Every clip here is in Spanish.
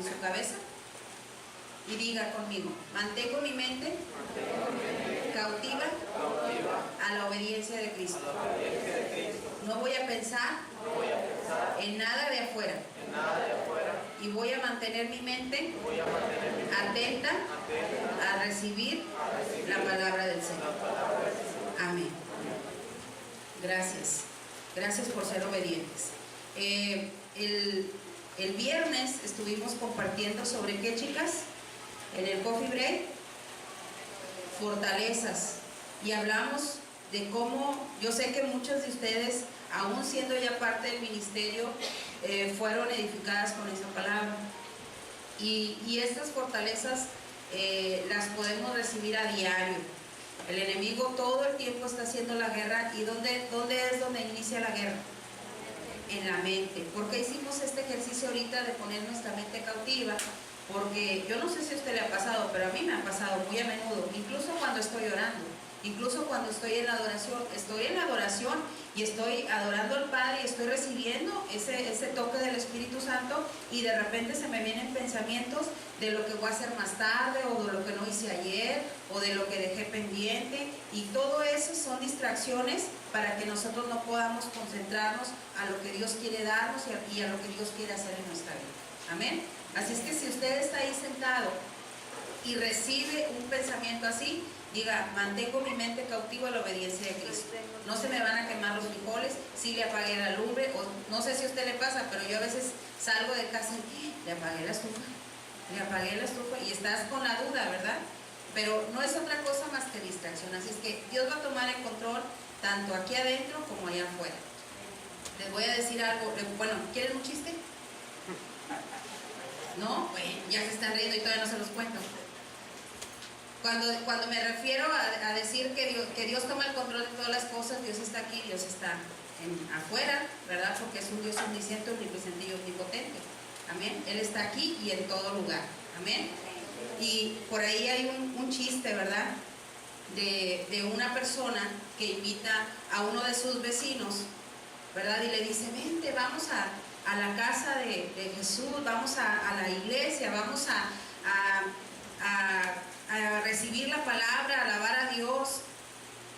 su cabeza y diga conmigo: mantengo mi mente cautiva a la obediencia de Cristo. No voy a pensar en nada de afuera y voy a mantener mi mente atenta a recibir la palabra del Señor. Amén. Gracias. Gracias por ser obedientes. El viernes estuvimos compartiendo sobre qué, chicas, en el coffee break, fortalezas, y hablamos de cómo, yo sé que muchas de ustedes, aún siendo ya parte del ministerio, fueron edificadas con esa palabra, y estas fortalezas las podemos recibir a diario. El enemigo todo el tiempo está haciendo la guerra. ¿Y dónde es donde inicia la guerra? En la mente. ¿Por qué hicimos este ejercicio ahorita de poner nuestra mente cautiva? Porque yo no sé si a usted le ha pasado, pero a mí me ha pasado muy a menudo, incluso cuando estoy orando, incluso cuando estoy en la adoración y estoy adorando al Padre y estoy recibiendo ese toque del Espíritu Santo, y de repente se me vienen pensamientos de lo que voy a hacer más tarde, o de lo que no hice ayer, o de lo que dejé pendiente, y todo eso son distracciones para que nosotros no podamos concentrarnos a lo que Dios quiere darnos y a lo que Dios quiere hacer en nuestra vida. Amén. Así es que si usted está ahí sentado y recibe un pensamiento así, diga: mantengo mi mente cautiva a la obediencia de Cristo. No se me van a quemar los frijoles, si le apagué la lumbre, o no sé si a usted le pasa, pero yo a veces salgo de casa y le apagué la estufa, y estás con la duda, ¿verdad? Pero no es otra cosa más que distracción. Así es que Dios va a tomar el control tanto aquí adentro como allá afuera. Les voy a decir algo. Bueno, ¿quieren un chiste? ¿No? Bueno, ya se están riendo y todavía no se los cuento. Cuando me refiero a decir que Dios toma el control de todas las cosas, Dios está aquí, Dios está afuera, ¿verdad? Porque es un Dios omnisciente, omnipresente y omnipotente. Amén. Él está aquí y en todo lugar. Amén. Y por ahí hay un chiste, ¿verdad? De una persona que invita a uno de sus vecinos, ¿verdad? Y le dice: vente, vamos a la casa de Jesús, vamos a la iglesia, vamos a recibir la palabra, a alabar a Dios.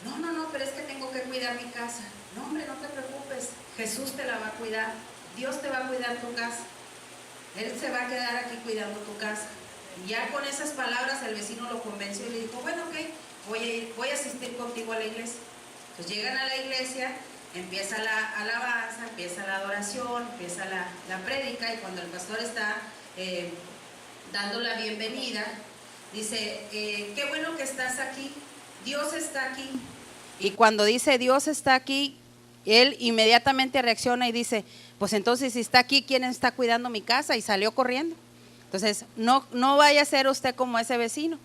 No, pero es que tengo que cuidar mi casa. No, hombre, no te preocupes, Jesús te la va a cuidar, Dios te va a cuidar tu casa, Él se va a quedar aquí cuidando tu casa. Y ya con esas palabras el vecino lo convenció y le dijo: bueno, ok, voy a asistir contigo a la iglesia. Entonces llegan a la iglesia, empieza la alabanza, empieza la adoración, empieza la prédica, y cuando el pastor está dando la bienvenida, dice: qué bueno que estás aquí, Dios está aquí. Y cuando dice Dios está aquí, él inmediatamente reacciona y dice: pues entonces si está aquí, ¿quién está cuidando mi casa? Y salió corriendo. Entonces no vaya a ser usted como ese vecino,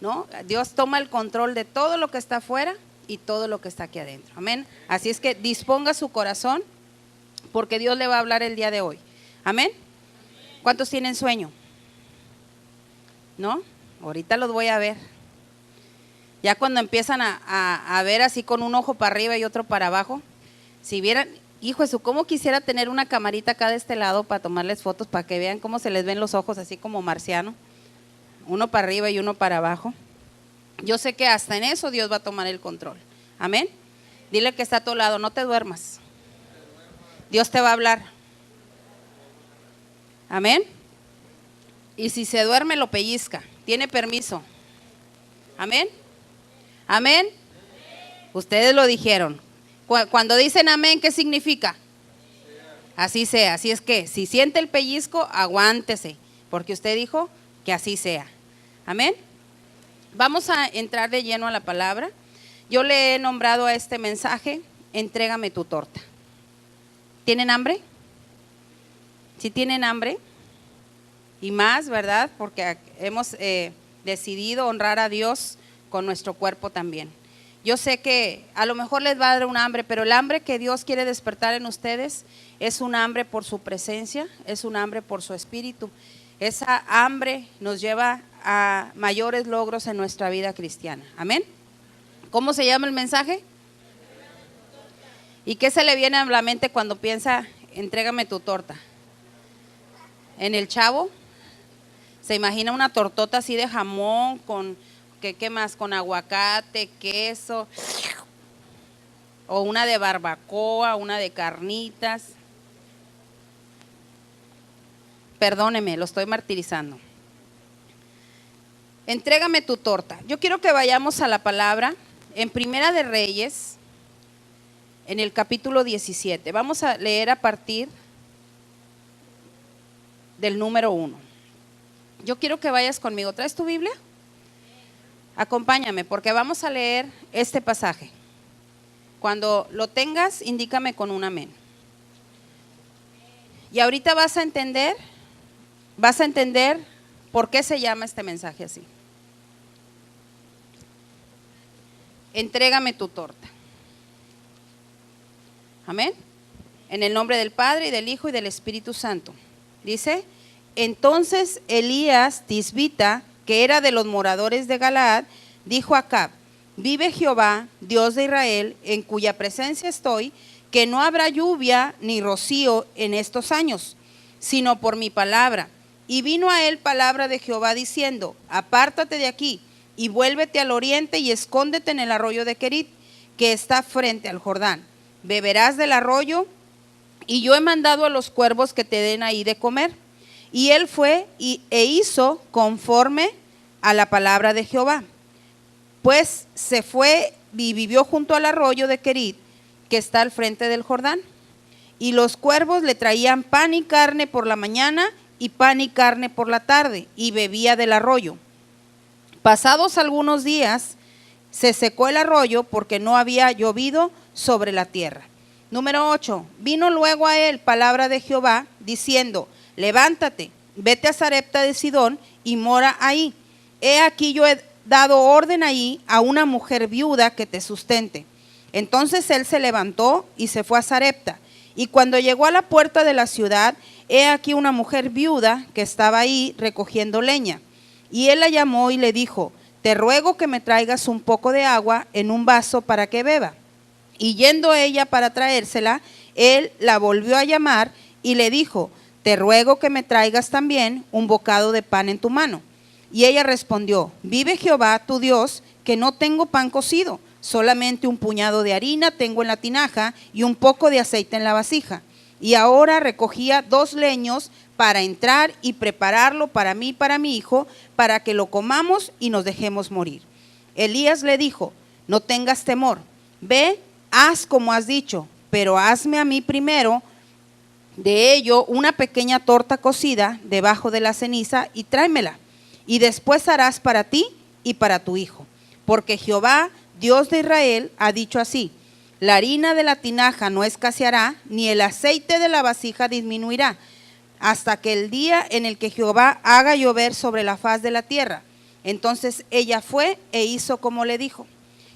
¿no? Dios toma el control de todo lo que está afuera y todo lo que está aquí adentro. Amén. Así es que disponga su corazón, porque Dios le va a hablar el día de hoy. Amén. ¿Cuántos tienen sueño? ¿No? Ahorita los voy a ver. Ya cuando empiezan a ver así con un ojo para arriba y otro para abajo, si vieran, hijo Jesús, cómo quisiera tener una camarita acá de este lado para tomarles fotos, para que vean cómo se les ven los ojos así como marciano, uno para arriba y uno para abajo. Yo sé que hasta en eso Dios va a tomar el control. Amén. Dile que está a tu lado: no te duermas, Dios te va a hablar. Amén. Y si se duerme, lo pellizca, tiene permiso. Amén. Amén. Ustedes lo dijeron. Cuando dicen amén, ¿qué significa? Así sea. Así es que si siente el pellizco, aguántese, porque usted dijo que así sea. Amén. Vamos a entrar de lleno a la palabra. Yo le he nombrado a este mensaje: entrégame tu torta. ¿Tienen hambre? ¿Sí tienen hambre? Y más, ¿verdad? Porque hemos decidido honrar a Dios con nuestro cuerpo también. Yo sé que a lo mejor les va a dar un hambre, pero el hambre que Dios quiere despertar en ustedes es un hambre por su presencia, es un hambre por su espíritu. Esa hambre nos lleva a mayores logros en nuestra vida cristiana. Amén. ¿Cómo se llama el mensaje? ¿Y qué se le viene a la mente cuando piensa entrégame tu torta? ¿En el Chavo? Se imagina una tortota así de jamón con, ¿qué más? Con aguacate, queso, o una de barbacoa, una de carnitas. Perdóneme, lo estoy martirizando. Entrégame tu torta. Yo quiero que vayamos a la palabra en Primera de Reyes, en el capítulo 17. Vamos a leer a partir del número 1. Yo quiero que vayas conmigo. ¿Traes tu Biblia? Acompáñame, porque vamos a leer este pasaje. Cuando lo tengas, indícame con un amén. Y ahorita vas a entender por qué se llama este mensaje así. Entrégame tu torta. Amén. En el nombre del Padre, y del Hijo, y del Espíritu Santo. Dice: entonces Elías Tisbita, que era de los moradores de Galaad, dijo a Acab: vive Jehová, Dios de Israel, en cuya presencia estoy, que no habrá lluvia ni rocío en estos años, sino por mi palabra. Y vino a él palabra de Jehová diciendo: apártate de aquí y vuélvete al oriente y escóndete en el arroyo de Querit, que está frente al Jordán. Beberás del arroyo, y yo he mandado a los cuervos que te den ahí de comer. Y él fue e hizo conforme a la palabra de Jehová. Pues se fue y vivió junto al arroyo de Querit, que está al frente del Jordán. Y los cuervos le traían pan y carne por la mañana y pan y carne por la tarde, y bebía del arroyo. Pasados algunos días se secó el arroyo porque no había llovido sobre la tierra. Número 8. Vino luego a él palabra de Jehová diciendo: levántate, vete a Sarepta de Sidón y mora ahí. He aquí yo he dado orden ahí a una mujer viuda que te sustente. Entonces él se levantó y se fue a Sarepta. Y cuando llegó a la puerta de la ciudad, he aquí una mujer viuda que estaba ahí recogiendo leña. Y él la llamó y le dijo: te ruego que me traigas un poco de agua en un vaso para que beba. Y yendo ella para traérsela, él la volvió a llamar y le dijo: te ruego que me traigas también un bocado de pan en tu mano. Y ella respondió: vive Jehová tu Dios, que no tengo pan cocido, solamente un puñado de harina tengo en la tinaja y un poco de aceite en la vasija. Y ahora recogía 2 leños para entrar y prepararlo para mí y para mi hijo, para que lo comamos y nos dejemos morir. Elías le dijo: no tengas temor, ve, haz como has dicho, pero hazme a mí primero de ello una pequeña torta cocida debajo de la ceniza y tráemela, y después harás para ti y para tu hijo. Porque Jehová, Dios de Israel, ha dicho así: la harina de la tinaja no escaseará, ni el aceite de la vasija disminuirá, hasta que el día en el que Jehová haga llover sobre la faz de la tierra. Entonces ella fue e hizo como le dijo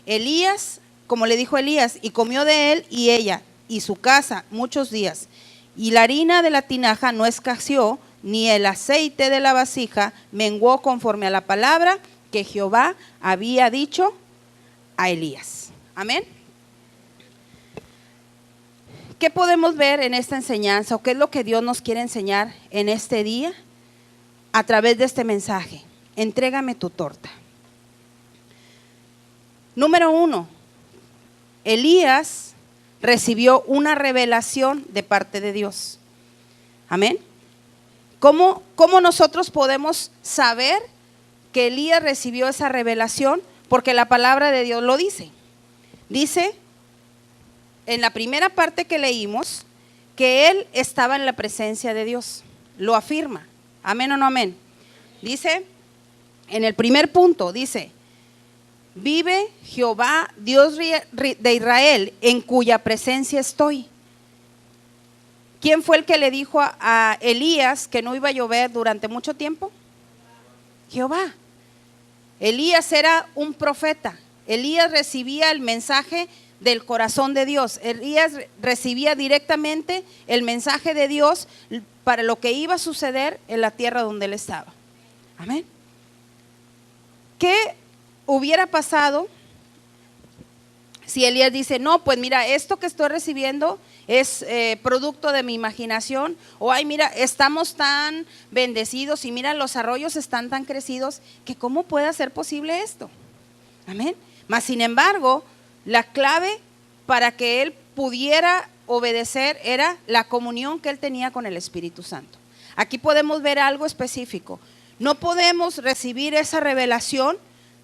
Elías, y comió de él y ella y su casa muchos días. Y la harina de la tinaja no escaseó, ni el aceite de la vasija menguó, conforme a la palabra que Jehová había dicho a Elías. Amén. ¿Qué podemos ver en esta enseñanza, o qué es lo que Dios nos quiere enseñar en este día a través de este mensaje? Entrégame tu torta. Número 1, Elías recibió una revelación de parte de Dios. Amén. ¿Cómo nosotros podemos saber que Elías recibió esa revelación? Porque la palabra de Dios lo dice. Dice en la primera parte que leímos que él estaba en la presencia de Dios. Lo afirma. Amén o no amén. Dice en el primer punto, dice: vive Jehová, Dios de Israel, en cuya presencia estoy. ¿Quién fue el que le dijo a Elías que no iba a llover durante mucho tiempo? Jehová. Elías era un profeta. Elías recibía el mensaje del corazón de Dios. Elías recibía directamente el mensaje de Dios para lo que iba a suceder en la tierra donde él estaba. Amén. ¿Qué hubiera pasado si si Elías dice, no, pues mira, esto que estoy recibiendo es producto de mi imaginación, o ay, mira, estamos tan bendecidos y mira, los arroyos están tan crecidos, que cómo puede ser posible esto. Amén. Mas sin embargo, la clave para que él pudiera obedecer era la comunión que él tenía con el Espíritu Santo. Aquí podemos ver algo específico. No podemos recibir esa revelación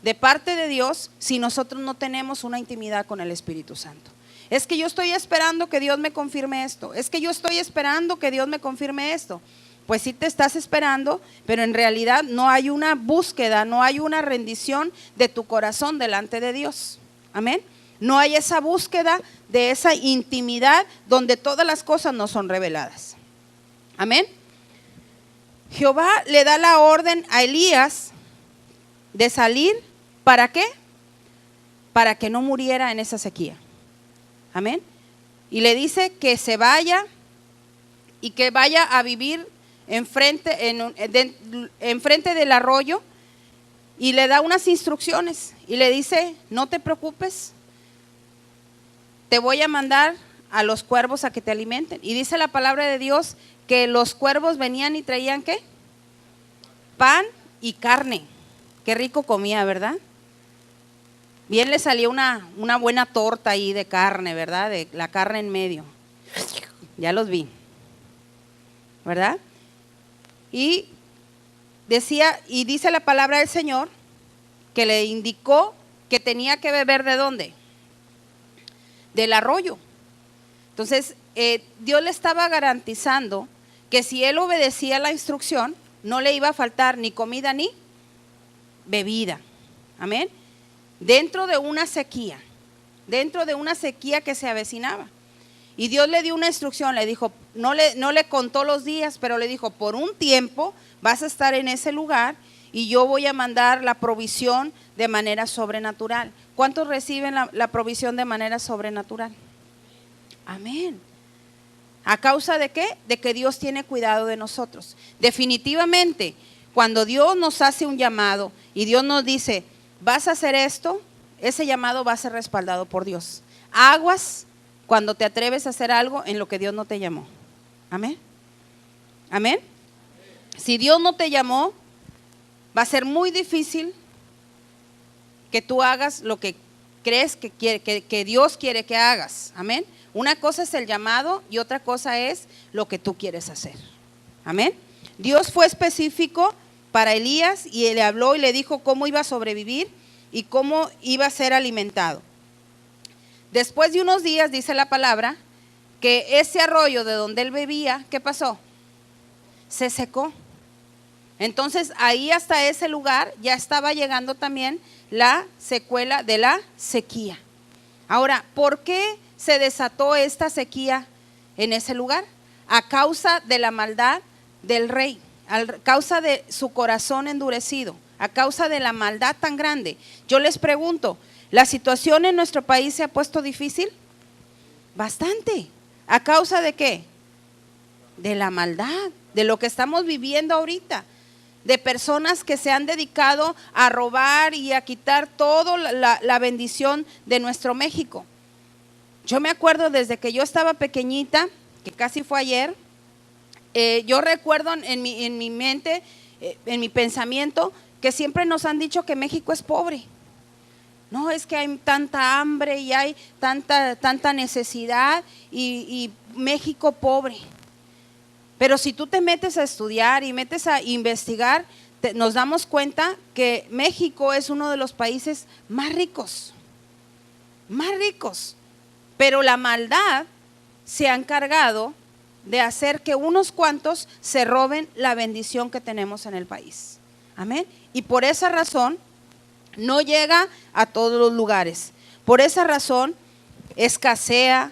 de parte de Dios si nosotros no tenemos una intimidad con el Espíritu Santo. Es que yo estoy esperando que Dios me confirme esto. Es que yo estoy esperando que Dios me confirme esto. Pues sí te estás esperando, pero en realidad no hay una búsqueda, no hay una rendición de tu corazón delante de Dios. Amén. No hay esa búsqueda de esa intimidad donde todas las cosas nos son reveladas. Amén. Jehová le da la orden a Elías de salir. ¿Para qué? Para que no muriera en esa sequía. Amén. Y le dice que se vaya y que vaya a vivir enfrente del arroyo, y le da unas instrucciones y le dice, no te preocupes, te voy a mandar a los cuervos a que te alimenten. Y dice la palabra de Dios que los cuervos venían y traían ¿qué? Pan y carne. Qué rico comía, ¿verdad? Bien le salió una buena torta ahí de carne, ¿verdad? De la carne en medio. Ya los vi, ¿verdad? Y decía, y dice la palabra del Señor que le indicó que tenía que beber ¿de dónde? Del arroyo. Entonces Dios le estaba garantizando que si él obedecía la instrucción, no le iba a faltar ni comida ni bebida. Amén. Dentro de una sequía que se avecinaba. Y Dios le dio una instrucción, le dijo, no le contó los días, pero le dijo, por un tiempo vas a estar en ese lugar y yo voy a mandar la provisión de manera sobrenatural. ¿Cuántos reciben la provisión de manera sobrenatural? Amén. ¿A causa de qué? De que Dios tiene cuidado de nosotros. Definitivamente, cuando Dios nos hace un llamado y Dios nos dice, vas a hacer esto, ese llamado va a ser respaldado por Dios. Aguas cuando te atreves a hacer algo en lo que Dios no te llamó. Amén. Amén. Si Dios no te llamó, va a ser muy difícil que tú hagas lo que crees que Dios quiere que hagas. Amén. Una cosa es el llamado y otra cosa es lo que tú quieres hacer. Amén. Dios fue específico para Elías y él le habló y le dijo cómo iba a sobrevivir y cómo iba a ser alimentado. Después de unos días, dice la palabra, que ese arroyo de donde él bebía, ¿qué pasó? Se secó. Entonces ahí hasta ese lugar ya estaba llegando también la secuela de la sequía. Ahora, ¿por qué se desató esta sequía en ese lugar? A causa de la maldad del rey, a causa de su corazón endurecido, a causa de la maldad tan grande. Yo les pregunto, ¿la situación en nuestro país se ha puesto difícil? Bastante. ¿A causa de qué? De la maldad, de lo que estamos viviendo ahorita, de personas que se han dedicado a robar y a quitar toda la bendición de nuestro México. Yo me acuerdo desde que yo estaba pequeñita, que casi fue ayer, yo recuerdo en mi mente, en mi pensamiento, que siempre nos han dicho que México es pobre. No, es que hay tanta hambre y hay tanta necesidad y México pobre. Pero si tú te metes a estudiar y metes a investigar, nos damos cuenta que México es uno de los países más ricos. Pero la maldad se ha encargado de hacer que unos cuantos se roben la bendición que tenemos en el país. Amén. Y por esa razón no llega a todos los lugares. Por esa razón escasea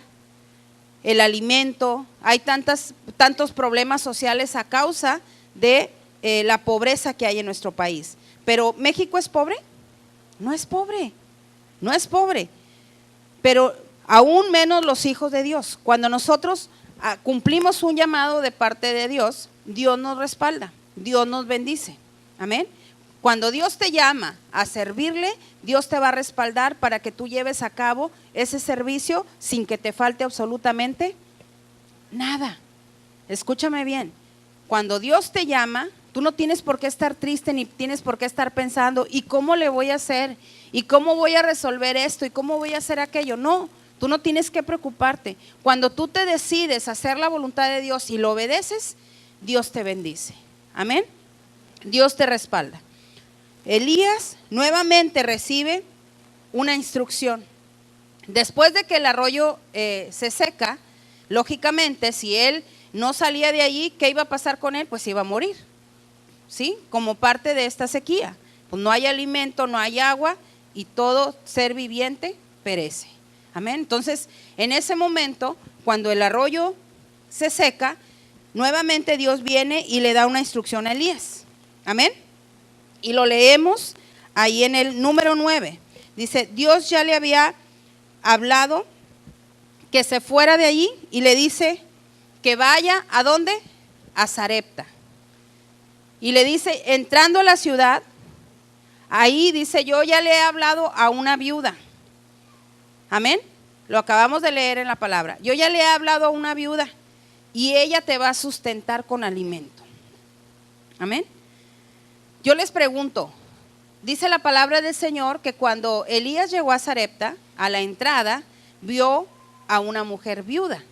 el alimento, hay tantos problemas sociales a causa de la pobreza que hay en nuestro país. Pero ¿México es pobre? No es pobre, pero aún menos los hijos de Dios. Cuando nosotros cumplimos un llamado de parte de Dios, Dios nos respalda, Dios nos bendice. Amén. Cuando Dios te llama a servirle, Dios te va a respaldar para que tú lleves a cabo ese servicio sin que te falte absolutamente nada. Escúchame bien, cuando Dios te llama, tú no tienes por qué estar triste ni tienes por qué estar pensando, ¿y cómo le voy a hacer? ¿Y cómo voy a resolver esto? ¿Y cómo voy a hacer aquello? No, tú no tienes que preocuparte. Cuando tú te decides hacer la voluntad de Dios y lo obedeces, Dios te bendice. Amén. Dios te respalda. Elías nuevamente recibe una instrucción. Después de que el arroyo se seca, lógicamente, si él no salía de allí, ¿qué iba a pasar con él? Pues iba a morir, ¿sí? Como parte de esta sequía. Pues no hay alimento, no hay agua y todo ser viviente perece. Amén. Entonces, en ese momento, cuando el arroyo se seca, nuevamente Dios viene y le da una instrucción a Elías. Amén. Y lo leemos ahí en el número 9. Dice, Dios ya le había hablado que se fuera de allí y le dice que vaya, ¿a dónde? A Sarepta. Y le dice, entrando a la ciudad, ahí dice, yo ya le he hablado a una viuda. Amén. Lo acabamos de leer en la palabra. Yo ya le he hablado a una viuda y ella te va a sustentar con alimento. Amén. Yo les pregunto, dice la palabra del Señor que cuando Elías llegó a Sarepta, a la entrada, vio a una mujer viuda.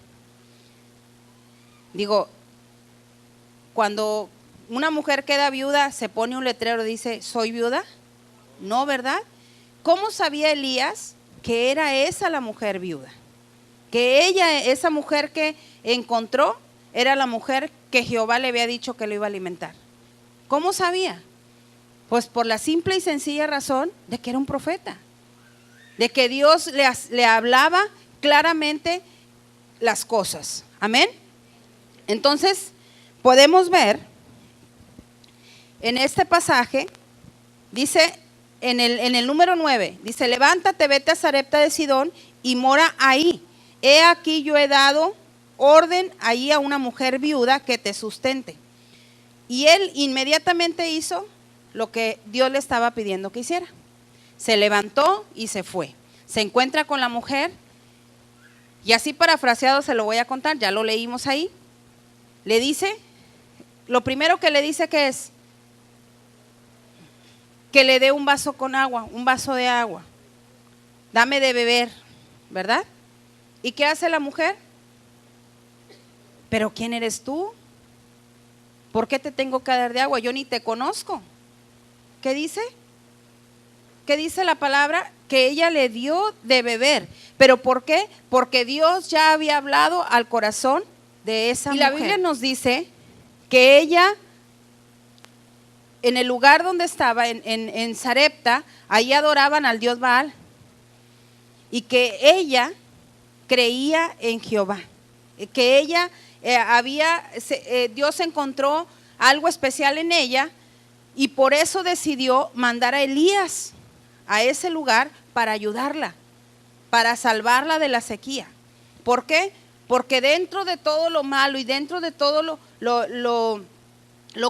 Digo, cuando una mujer queda viuda, se pone un letrero, dice, ¿soy viuda? No, ¿verdad? ¿Cómo sabía Elías que era esa la mujer viuda? Que ella, esa mujer que encontró, era la mujer que Jehová le había dicho que lo iba a alimentar. ¿Cómo sabía? Pues por la simple y sencilla razón de que era un profeta, de que Dios le hablaba claramente las cosas. Amén. Entonces, podemos ver en este pasaje, dice en el número 9, dice, levántate, vete a Sarepta de Sidón y mora ahí. He aquí yo he dado orden ahí a una mujer viuda que te sustente. Y él inmediatamente hizo lo que Dios le estaba pidiendo que hiciera. Se levantó y se fue. Se encuentra con la mujer y así parafraseado se lo voy a contar, ya lo leímos ahí. Le dice, lo primero que le dice que es que le dé un vaso con agua, un vaso de agua. Dame de beber, ¿verdad? ¿Y qué hace la mujer? ¿Pero quién eres tú? ¿Por qué te tengo que dar de agua? Yo ni te conozco. ¿Qué dice? ¿Qué dice la palabra? Que ella le dio de beber. ¿Pero por qué? Porque Dios ya había hablado al corazón de esa mujer. Y la Biblia nos dice que ella, en el lugar donde estaba, en Sarepta, ahí adoraban al dios Baal. Y que ella creía en Jehová. Que ella Dios encontró algo especial en ella y por eso decidió mandar a Elías a ese lugar para ayudarla, para salvarla de la sequía. ¿Por qué? Porque dentro de todo lo malo y dentro de todo lo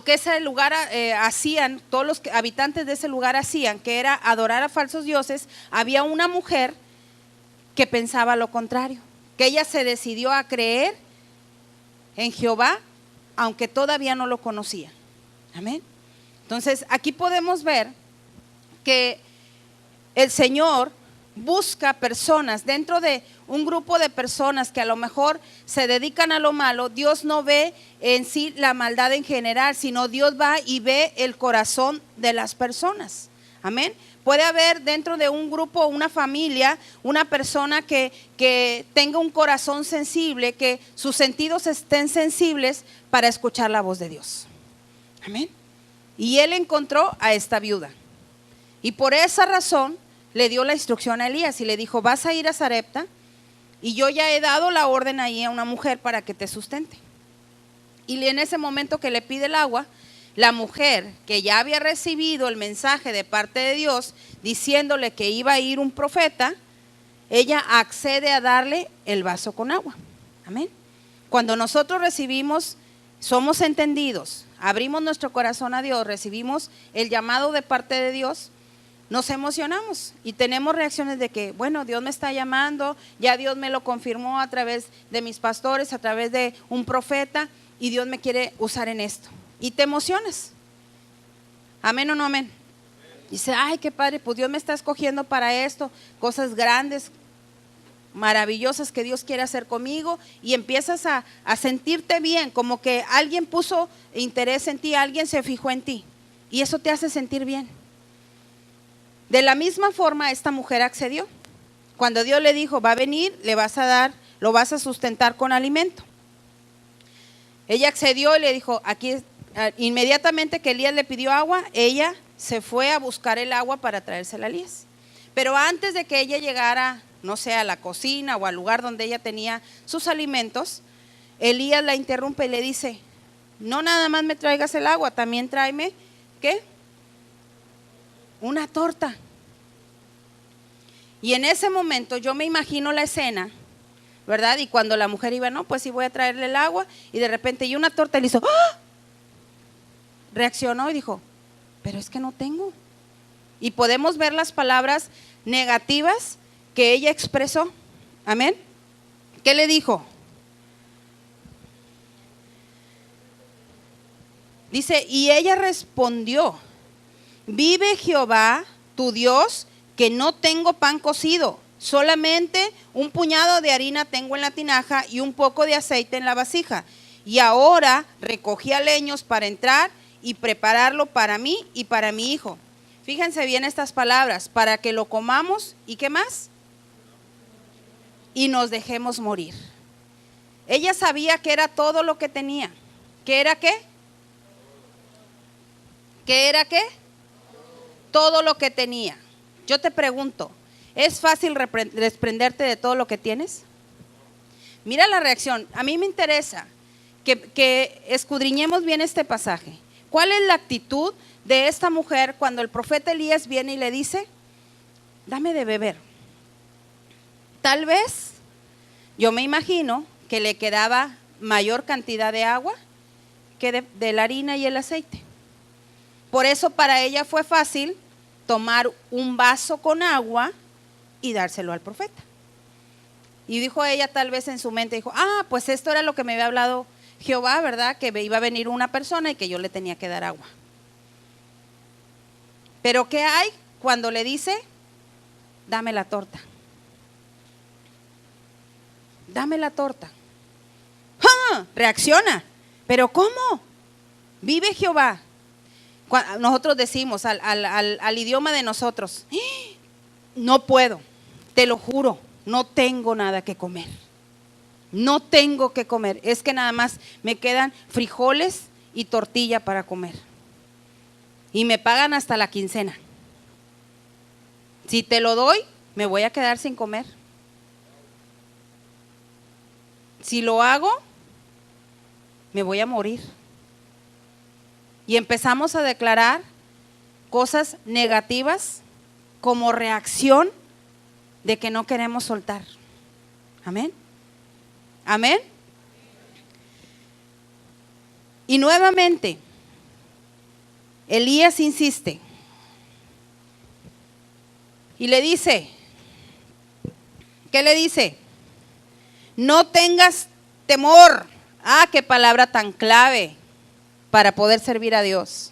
que ese lugar hacían, todos los habitantes de ese lugar hacían, que era adorar a falsos dioses, había una mujer que pensaba lo contrario, que ella se decidió a creer en Jehová, aunque todavía no lo conocía. Amén. Entonces, aquí podemos ver que el Señor busca personas dentro de un grupo de personas que a lo mejor se dedican a lo malo. Dios no ve en sí la maldad en general, sino Dios va y ve el corazón de las personas. Amén. Puede haber dentro de un grupo, una familia, una persona que tenga un corazón sensible, que sus sentidos estén sensibles para escuchar la voz de Dios. Amén. Y él encontró a esta viuda. Y por esa razón le dio la instrucción a Elías y le dijo, vas a ir a Sarepta y yo ya he dado la orden ahí a una mujer para que te sustente. Y en ese momento que le pide el agua, la mujer que ya había recibido el mensaje de parte de Dios diciéndole que iba a ir un profeta, ella accede a darle el vaso con agua. Amén. Cuando nosotros recibimos somos entendidos, abrimos nuestro corazón a Dios, recibimos el llamado de parte de Dios, nos emocionamos y tenemos reacciones de que, bueno, Dios me está llamando, ya Dios me lo confirmó a través de mis pastores, a través de un profeta, y Dios me quiere usar en esto. Y te emocionas. ¿Amén o no amén? Dice, ay, qué padre, pues Dios me está escogiendo para esto, cosas grandes, maravillosas que Dios quiere hacer conmigo, y empiezas a sentirte bien, como que alguien puso interés en ti, alguien se fijó en ti, y eso te hace sentir bien. De la misma forma esta mujer accedió. Cuando Dios le dijo, va a venir, le vas a dar, lo vas a sustentar con alimento. Ella accedió y le dijo, aquí, inmediatamente que Elías le pidió agua, ella se fue a buscar el agua para traérsela a Elías. Pero antes de que ella llegara, no sé, a la cocina o al lugar donde ella tenía sus alimentos, Elías la interrumpe y le dice, no nada más me traigas el agua, también tráeme, ¿qué? Una torta. Y en ese momento yo me imagino la escena, ¿verdad? Y cuando la mujer iba, no, pues sí voy a traerle el agua, y de repente y una torta le hizo, ¡ah! Reaccionó y dijo, pero es que no tengo. Y podemos ver las palabras negativas que ella expresó. Amén. ¿Qué le dijo? Dice, y ella respondió, vive Jehová tu Dios, que no tengo pan cocido, solamente un puñado de harina tengo en la tinaja y un poco de aceite en la vasija. Y ahora recogí leños para entrar y prepararlo para mí y para mi hijo. Fíjense bien estas palabras, para que lo comamos y ¿qué más? Y nos dejemos morir. Ella sabía que era todo lo que tenía. ¿Qué era qué? ¿Qué era qué? Todo lo que tenía. Yo te pregunto, ¿es fácil desprenderte de todo lo que tienes? Mira la reacción. A mí me interesa que escudriñemos bien este pasaje. ¿Cuál es la actitud de esta mujer cuando el profeta Elías viene y le dice, dame de beber? Tal vez, yo me imagino que le quedaba mayor cantidad de agua que de la harina y el aceite. Por eso para ella fue fácil tomar un vaso con agua y dárselo al profeta. Y dijo ella tal vez en su mente, dijo, pues esto era lo que me había hablado Jehová, ¿verdad? Que iba a venir una persona y que yo le tenía que dar agua. Pero ¿qué hay cuando le dice, dame la torta? Dame la torta. ¡Ah! Reacciona. ¿Pero cómo? Vive Jehová. Nosotros decimos al idioma de nosotros, no puedo, te lo juro, no tengo nada que comer. No tengo que comer, es que nada más me quedan frijoles y tortilla para comer. Y me pagan hasta la quincena. Si te lo doy, me voy a quedar sin comer. Si lo hago, me voy a morir. Y empezamos a declarar cosas negativas como reacción de que no queremos soltar. Amén. Amén. Y nuevamente, Elías insiste y le dice, ¿qué le dice? No tengas temor. Qué palabra tan clave para poder servir a Dios.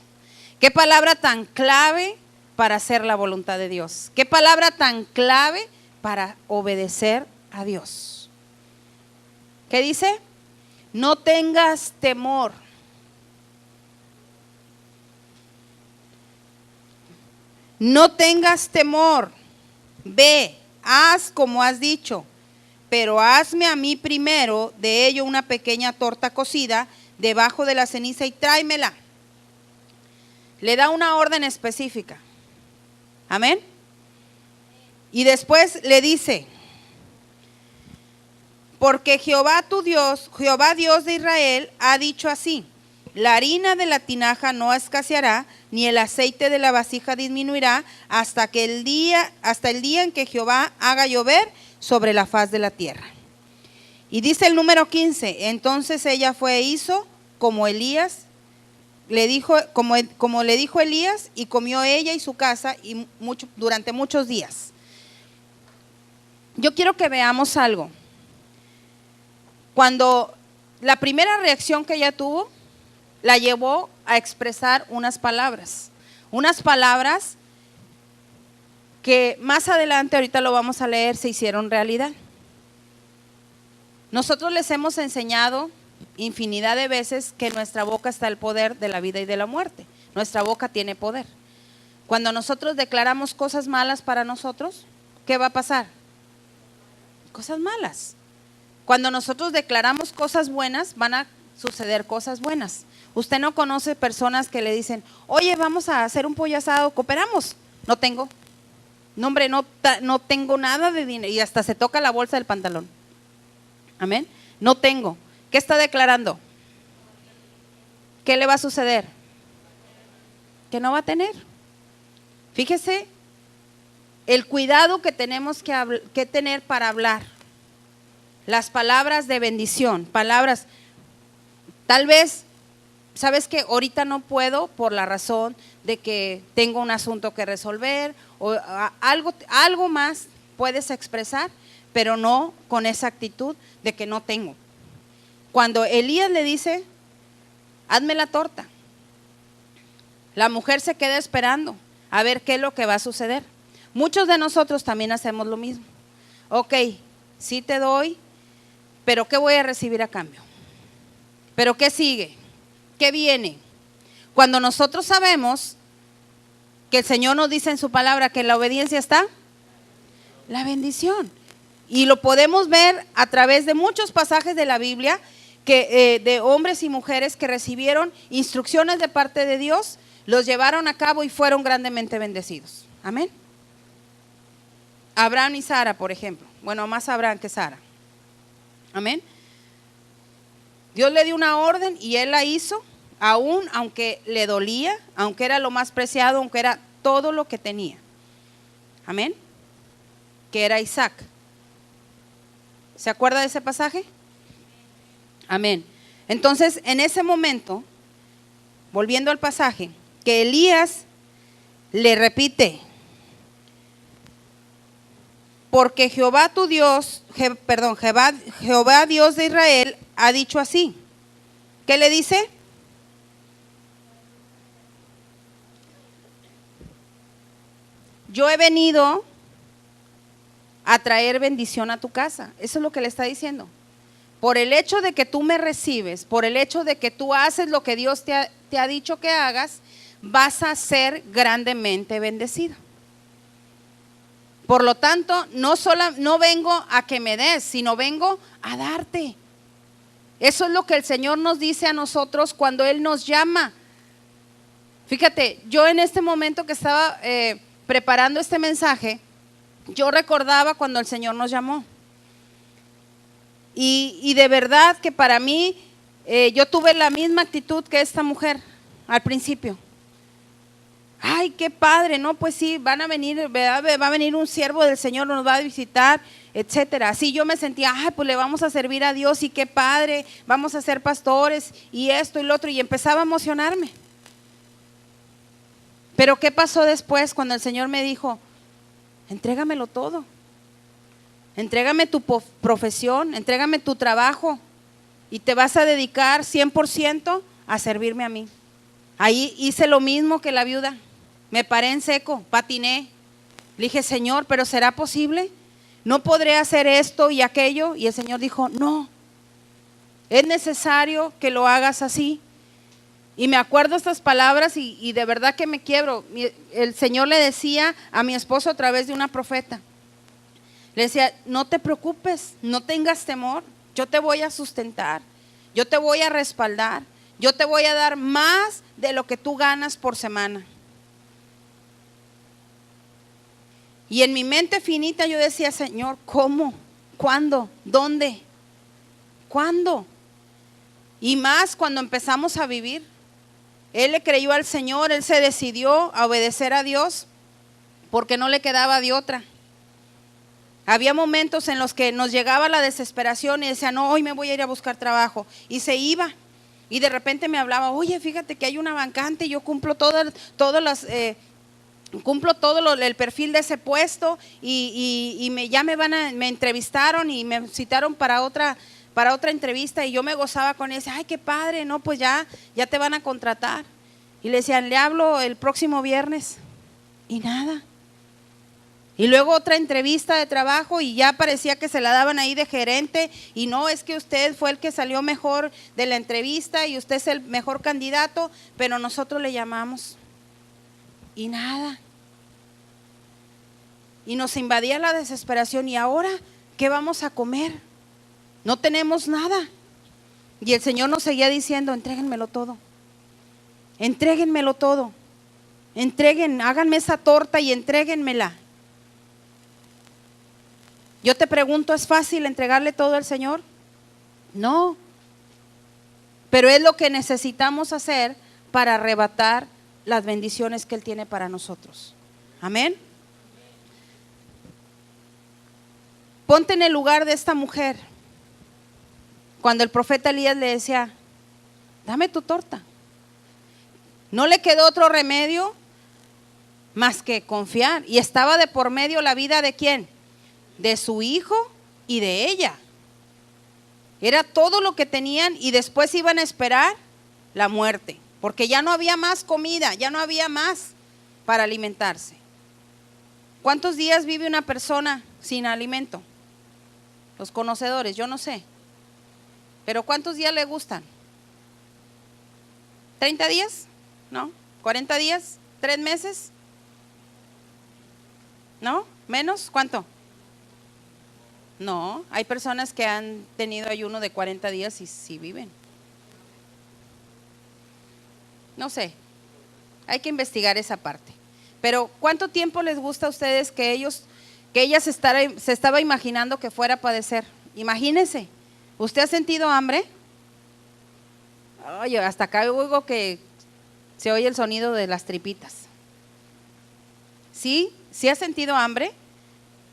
Qué palabra tan clave para hacer la voluntad de Dios. Qué palabra tan clave para obedecer a Dios. ¿Qué dice? No tengas temor. No tengas temor. Ve, haz como has dicho, pero hazme a mí primero de ello una pequeña torta cocida debajo de la ceniza y tráemela. Le da una orden específica. Amén. Y después le dice, porque Jehová tu Dios, Jehová Dios de Israel, ha dicho así: la harina de la tinaja no escaseará, ni el aceite de la vasija disminuirá, hasta el día en que Jehová haga llover sobre la faz de la tierra. Y dice el número 15, entonces ella fue e hizo como Elías le dijo, como le dijo Elías, y comió ella y su casa y durante muchos días. Yo quiero que veamos algo. Cuando la primera reacción que ella tuvo, la llevó a expresar unas palabras que más adelante, ahorita lo vamos a leer, se hicieron realidad. Nosotros les hemos enseñado infinidad de veces que en nuestra boca está el poder de la vida y de la muerte. Nuestra boca tiene poder. Cuando nosotros declaramos cosas malas para nosotros, ¿qué va a pasar? Cosas malas. Cuando nosotros declaramos cosas buenas, van a suceder cosas buenas. Usted no conoce personas que le dicen, oye, vamos a hacer un pollo asado, ¿cooperamos? No tengo. No, hombre, no tengo nada de dinero. Y hasta se toca la bolsa del pantalón. Amén. No tengo. ¿Qué está declarando? ¿Qué le va a suceder? Que no va a tener. Fíjese el cuidado que tenemos que tener para hablar. Las palabras de bendición, palabras. Tal vez, ¿sabes qué? Ahorita no puedo por la razón de que tengo un asunto que resolver o algo más puedes expresar, pero no con esa actitud de que no tengo. Cuando Elías le dice, hazme la torta, la mujer se queda esperando a ver qué es lo que va a suceder. Muchos de nosotros también hacemos lo mismo. Ok, sí te doy, pero ¿qué voy a recibir a cambio? ¿Pero qué sigue? ¿Qué viene? Cuando nosotros sabemos que el Señor nos dice en su palabra que en la obediencia está la bendición. Y lo podemos ver a través de muchos pasajes de la Biblia, de hombres y mujeres que recibieron instrucciones de parte de Dios, los llevaron a cabo y fueron grandemente bendecidos. Amén. Abraham y Sara, por ejemplo. Bueno, más Abraham que Sara. Amén. Dios le dio una orden y él la hizo, aún aunque le dolía, aunque era lo más preciado, aunque era todo lo que tenía. Amén. Que era Isaac. ¿Se acuerda de ese pasaje? Amén. Entonces, en ese momento, volviendo al pasaje, que Elías le repite, porque Jehová tu Dios, Jehová Dios de Israel ha dicho así. ¿Qué le dice? Yo he venido a traer bendición a tu casa. Eso es lo que le está diciendo. Por el hecho de que tú me recibes, por el hecho de que tú haces lo que Dios te ha dicho que hagas, vas a ser grandemente bendecido. Por lo tanto, no vengo a que me des, sino vengo a darte. Eso es lo que el Señor nos dice a nosotros cuando Él nos llama. Fíjate, yo en este momento que estaba preparando este mensaje, yo recordaba cuando el Señor nos llamó. Y de verdad que para mí, yo tuve la misma actitud que esta mujer al principio. Ay, qué padre, ¿no? Pues sí, van a venir, va a venir un siervo del Señor, nos va a visitar, etcétera. Así yo me sentía, ay, pues le vamos a servir a Dios y qué padre, vamos a ser pastores y esto y lo otro, y empezaba a emocionarme. Pero ¿qué pasó después cuando el Señor me dijo, entrégamelo todo? Entrégame tu profesión, entrégame tu trabajo y te vas a dedicar 100% a servirme a mí. Ahí hice lo mismo que la viuda, me paré en seco, patiné. Le dije, Señor, ¿pero será posible? ¿No podré hacer esto y aquello? Y el Señor dijo, no, es necesario que lo hagas así. Y me acuerdo estas palabras y de verdad que me quiebro. El Señor le decía a mi esposo a través de una profeta. Le decía, no te preocupes, no tengas temor, yo te voy a sustentar, yo te voy a respaldar, yo te voy a dar más de lo que tú ganas por semana. Y en mi mente finita yo decía, Señor, ¿cómo? ¿Cuándo? ¿Dónde? ¿Cuándo? Y más cuando empezamos a vivir. Él le creyó al Señor, él se decidió a obedecer a Dios porque no le quedaba de otra. Había momentos en los que nos llegaba la desesperación y decía, no, hoy me voy a ir a buscar trabajo. Y se iba. Y de repente me hablaba, oye, fíjate que hay una vacante, yo cumplo el perfil de ese puesto y me entrevistaron y me citaron para otra entrevista, y yo me gozaba con eso. Ay, qué padre, no, pues ya te van a contratar. Y le decían, le hablo el próximo viernes, y nada. Y luego otra entrevista de trabajo y ya parecía que se la daban ahí de gerente, y no, es que usted fue el que salió mejor de la entrevista y usted es el mejor candidato, pero nosotros le llamamos. Y nada. Y nos invadía la desesperación. ¿Y ahora qué vamos a comer? No tenemos nada. Y el Señor nos seguía diciendo, entréguenmelo todo. Entréguenmelo todo. Háganme esa torta y entréguenmela. Yo te pregunto, ¿es fácil entregarle todo al Señor? No. Pero es lo que necesitamos hacer para arrebatar las bendiciones que Él tiene para nosotros. Amén. Ponte en el lugar de esta mujer. Cuando el profeta Elías le decía, dame tu torta. No le quedó otro remedio más que confiar. Y estaba de por medio la vida ¿de quién? De su hijo y de ella. Era todo lo que tenían, y después iban a esperar la muerte, porque ya no había más comida, ya no había más para alimentarse. ¿Cuántos días vive una persona sin alimento? Los conocedores, yo no sé. Pero ¿cuántos días le gustan? ¿30 días? ¿No? ¿40 días? ¿3 meses? ¿No? ¿Menos? ¿Cuánto? No, hay personas que han tenido ayuno de 40 días y sí viven. No sé, hay que investigar esa parte. Pero ¿cuánto tiempo les gusta a ustedes que ella se estaba imaginando que fuera a padecer? Imagínense, ¿usted ha sentido hambre? Oye, hasta acá oigo que se oye el sonido de las tripitas. ¿Sí? ¿Sí ha sentido hambre?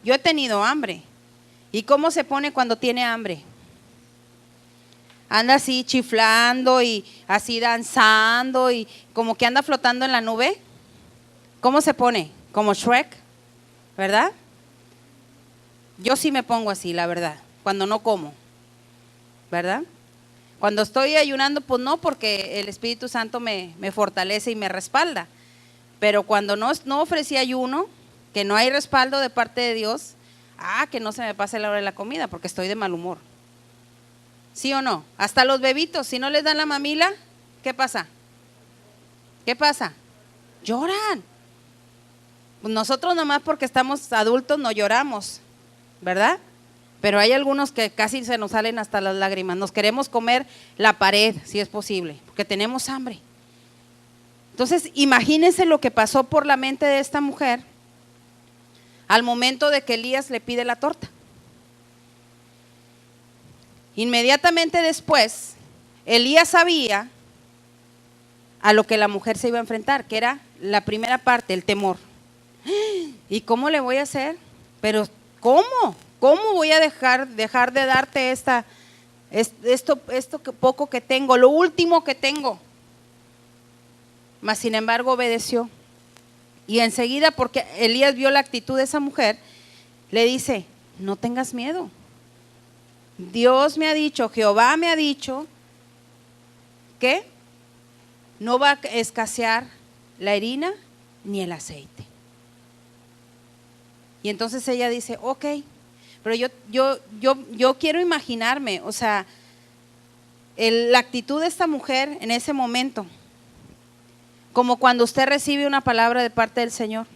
Yo he tenido hambre. ¿Y cómo se pone cuando tiene hambre? Anda así chiflando y así danzando y como que anda flotando en la nube. ¿Cómo se pone? Como Shrek, ¿verdad? Yo sí me pongo así, la verdad, cuando no como, ¿verdad? Cuando estoy ayunando, pues no, porque el Espíritu Santo me fortalece y me respalda. Pero cuando no ofrecí ayuno, que no hay respaldo de parte de Dios, que no se me pase la hora de la comida porque estoy de mal humor. ¿Sí o no? Hasta los bebitos, si no les dan la mamila, ¿qué pasa? ¿Qué pasa? Lloran. Pues nosotros nomás porque estamos adultos no lloramos, ¿verdad? Pero hay algunos que casi se nos salen hasta las lágrimas. Nos queremos comer la pared, si es posible, porque tenemos hambre. Entonces, imagínense lo que pasó por la mente de esta mujer al momento de que Elías le pide la torta. Inmediatamente después, Elías sabía a lo que la mujer se iba a enfrentar, que era la primera parte, el temor. ¿Y cómo le voy a hacer? Pero ¿cómo? ¿Cómo voy a dejar de darte esto poco que tengo, lo último que tengo? Mas sin embargo obedeció. Y enseguida, porque Elías vio la actitud de esa mujer, le dice, no tengas miedo. Dios me ha dicho, Jehová me ha dicho que no va a escasear la harina ni el aceite. Y entonces ella dice, ok, pero yo quiero imaginarme, o sea, la actitud de esta mujer en ese momento, como cuando usted recibe una palabra de parte del Señor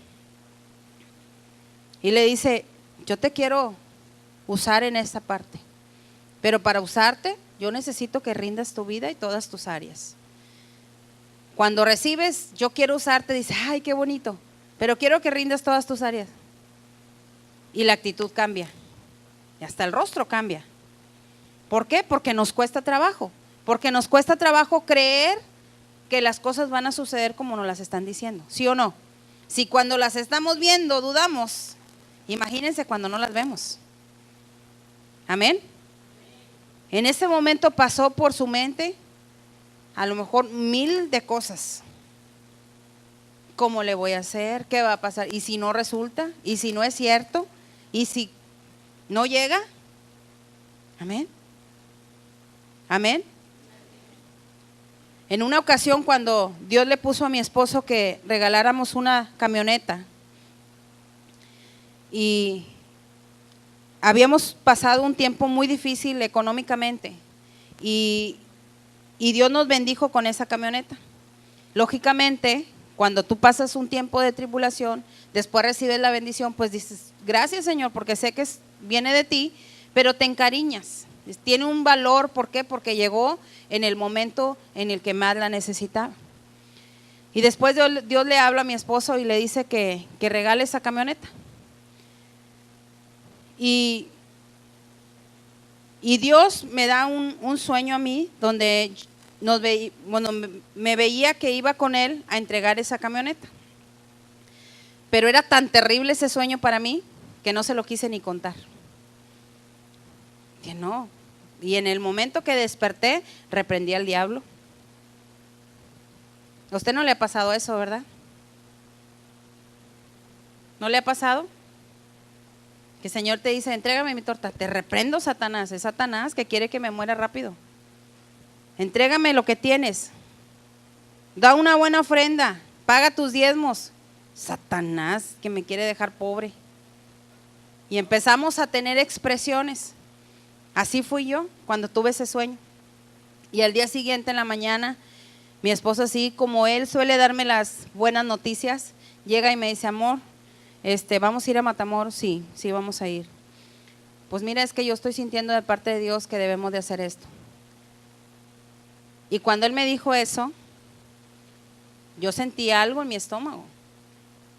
y le dice, yo te quiero usar en esta parte, pero para usarte yo necesito que rindas tu vida y todas tus áreas. Cuando recibes, yo quiero usarte, dice, ay, qué bonito, pero quiero que rindas todas tus áreas. Y la actitud cambia, y hasta el rostro cambia. ¿Por qué? Porque nos cuesta trabajo, creer que las cosas van a suceder como nos las están diciendo, ¿sí o no? Si cuando las estamos viendo dudamos, imagínense cuando no las vemos. Amén. En ese momento pasó por su mente, a lo mejor 1000 de cosas. ¿Cómo le voy a hacer? ¿Qué va a pasar? ¿Y si no resulta? ¿Y si no es cierto? ¿Y si no llega? Amén. Amén. En una ocasión, cuando Dios le puso a mi esposo que regaláramos una camioneta, y habíamos pasado un tiempo muy difícil económicamente, y Dios nos bendijo con esa camioneta. Lógicamente, cuando tú pasas un tiempo de tribulación, después recibes la bendición, pues dices, gracias Señor, porque sé que viene de ti, pero te encariñas. Tiene un valor, ¿por qué? Porque llegó en el momento en el que más la necesitaba. Y después Dios le habla a mi esposo y le dice que regale esa camioneta. Y Dios me da un sueño a mí donde me veía que iba con él a entregar esa camioneta. Pero era tan terrible ese sueño para mí que no se lo quise ni contar. Que no. Y en el momento que desperté, reprendí al diablo. ¿A usted no le ha pasado eso, verdad? ¿No le ha pasado? Que el Señor te dice, entrégame mi torta. Te reprendo, Satanás. Es Satanás que quiere que me muera rápido. Entrégame lo que tienes. Da una buena ofrenda. Paga tus diezmos. Satanás que me quiere dejar pobre. Y empezamos a tener expresiones. Así fui yo cuando tuve ese sueño. Y al día siguiente en la mañana, mi esposo, así como él suele darme las buenas noticias, llega y me dice, amor, ¿vamos a ir a Matamoros? Sí, vamos a ir. Pues mira, es que yo estoy sintiendo de parte de Dios que debemos de hacer esto. Y cuando él me dijo eso, yo sentí algo en mi estómago.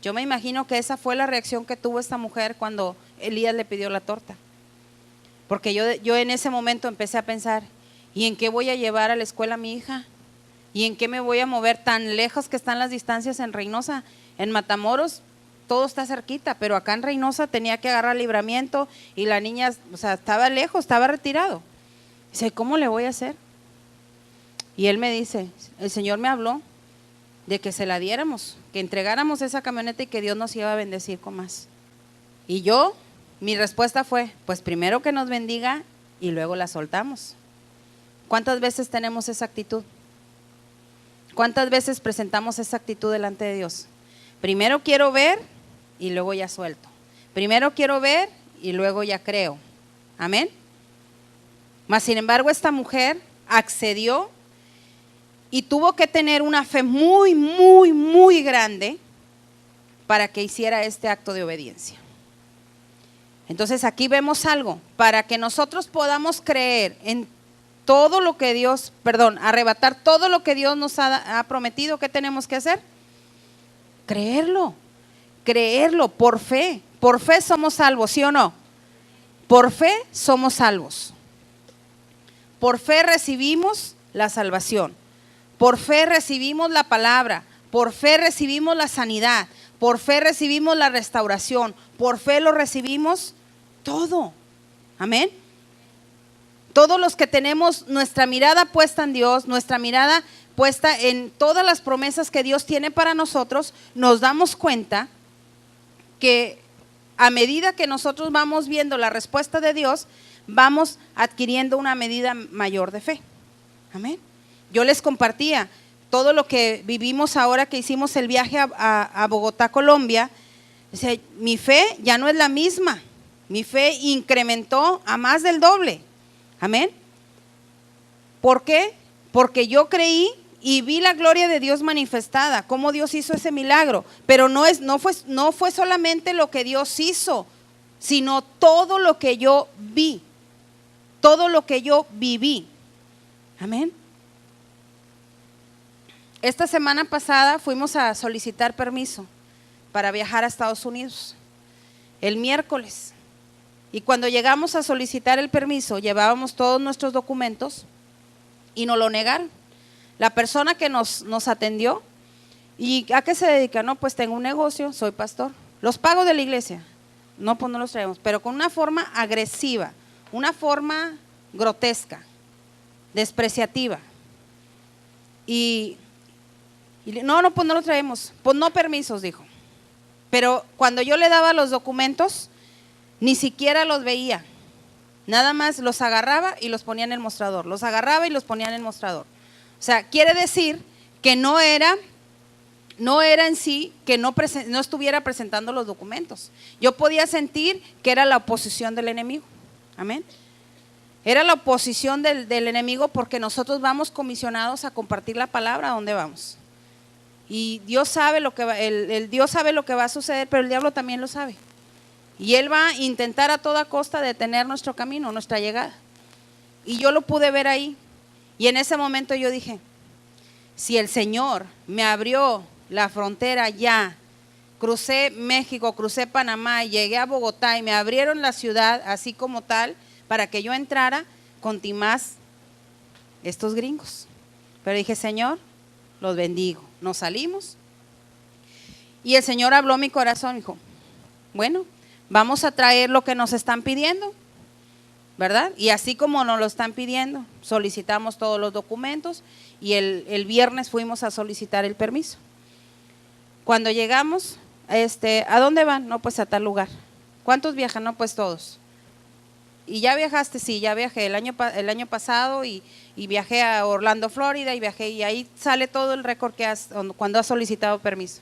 Yo me imagino que esa fue la reacción que tuvo esta mujer cuando Elías le pidió la torta. Porque yo en ese momento empecé a pensar, ¿y en qué voy a llevar a la escuela a mi hija? ¿Y en qué me voy a mover tan lejos que están las distancias en Reynosa? En Matamoros todo está cerquita, pero acá en Reynosa tenía que agarrar Libramiento y la niña, o sea, estaba lejos, estaba retirado. Dice, ¿cómo le voy a hacer? Y él me dice, el Señor me habló de que se la diéramos, que entregáramos esa camioneta y que Dios nos iba a bendecir con más. Y mi respuesta fue, pues primero que nos bendiga y luego la soltamos. ¿Cuántas veces tenemos esa actitud? ¿Cuántas veces presentamos esa actitud delante de Dios? Primero quiero ver y luego ya suelto. Primero quiero ver y luego ya creo. Amén. Mas sin embargo esta mujer accedió y tuvo que tener una fe muy, muy, muy grande para que hiciera este acto de obediencia. Entonces aquí vemos algo, para que nosotros podamos creer en todo lo que Dios, arrebatar todo lo que Dios nos ha prometido, ¿qué tenemos que hacer? Creerlo por fe somos salvos, ¿sí o no? Por fe somos salvos. Por fe recibimos la salvación, por fe recibimos la palabra, por fe recibimos la sanidad, por fe recibimos la restauración, por fe lo recibimos todo. Amén. Todos los que tenemos nuestra mirada puesta en Dios, nuestra mirada puesta en todas las promesas que Dios tiene para nosotros, nos damos cuenta que a medida que nosotros vamos viendo la respuesta de Dios, vamos adquiriendo una medida mayor de fe. Amén. Yo les compartía todo lo que vivimos ahora que hicimos el viaje a Bogotá, Colombia. O sea, mi fe ya no es la misma. Mi fe incrementó a más del doble. Amén. ¿Por qué? Porque yo creí y vi la gloria de Dios manifestada, cómo Dios hizo ese milagro. Pero no fue solamente lo que Dios hizo, sino todo lo que yo vi, todo lo que yo viví. Amén. Esta semana pasada fuimos a solicitar permiso para viajar a Estados Unidos, el miércoles. Y cuando llegamos a solicitar el permiso, llevábamos todos nuestros documentos y nos lo negaron. La persona que nos atendió, ¿y a qué se dedica? No, pues tengo un negocio, soy pastor. ¿Los pagos de la iglesia? No, pues no los traemos, pero con una forma agresiva, una forma grotesca, despreciativa. y no, pues no lo traemos, pues no permisos, dijo. Pero cuando yo le daba los documentos, ni siquiera los veía, nada más los agarraba y los ponía en el mostrador, los agarraba y los ponía en el mostrador. O sea, quiere decir que no era en sí que no estuviera presentando los documentos. Yo podía sentir que era la oposición del enemigo. Amén. Era la oposición del enemigo, porque nosotros vamos comisionados a compartir la palabra a donde vamos. Y Dios sabe lo que Dios sabe lo que va a suceder, pero el diablo también lo sabe. Y él va a intentar a toda costa detener nuestro camino, nuestra llegada. Y yo lo pude ver ahí. Y en ese momento yo dije, si el Señor me abrió la frontera ya, crucé México, crucé Panamá, llegué a Bogotá y me abrieron la ciudad así como tal para que yo entrara, con más estos gringos. Pero dije, Señor, los bendigo. Nos salimos y el Señor habló a mi corazón, dijo, bueno, vamos a traer lo que nos están pidiendo, ¿verdad? Y así como nos lo están pidiendo, solicitamos todos los documentos y el viernes fuimos a solicitar el permiso. Cuando llegamos, ¿a dónde van? No, pues a tal lugar. ¿Cuántos viajan? No, pues todos. ¿Y ya viajaste? Sí, ya viajé el año pasado y viajé a Orlando, Florida, y ahí sale todo el récord que cuando has solicitado permiso.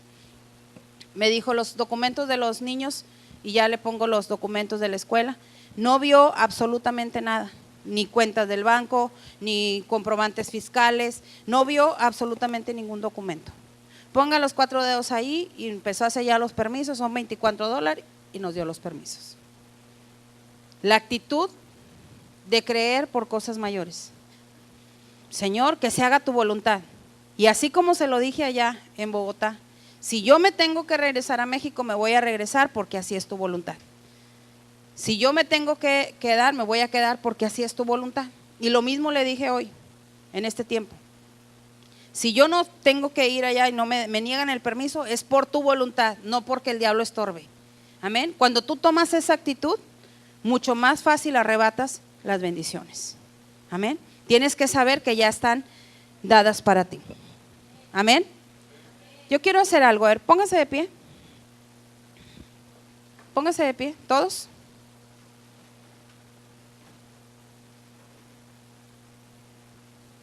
Me dijo los documentos de los niños y ya le pongo los documentos de la escuela. No vio absolutamente nada, ni cuentas del banco, ni comprobantes fiscales, no vio absolutamente ningún documento. Ponga los 4 dedos ahí y empezó a sellar los permisos, son $24 y nos dio los permisos. La actitud de creer por cosas mayores. Señor, que se haga tu voluntad. Y así como se lo dije allá en Bogotá, si yo me tengo que regresar a México, me voy a regresar porque así es tu voluntad. Si yo me tengo que quedar, me voy a quedar porque así es tu voluntad. Y lo mismo le dije hoy, en este tiempo. Si yo no tengo que ir allá y no me niegan el permiso, es por tu voluntad, no porque el diablo estorbe. Amén. Cuando tú tomas esa actitud, mucho más fácil arrebatas las bendiciones. Amén. Tienes que saber que ya están dadas para ti. Amén. Yo quiero hacer algo. A ver, pónganse de pie. Pónganse de pie, todos.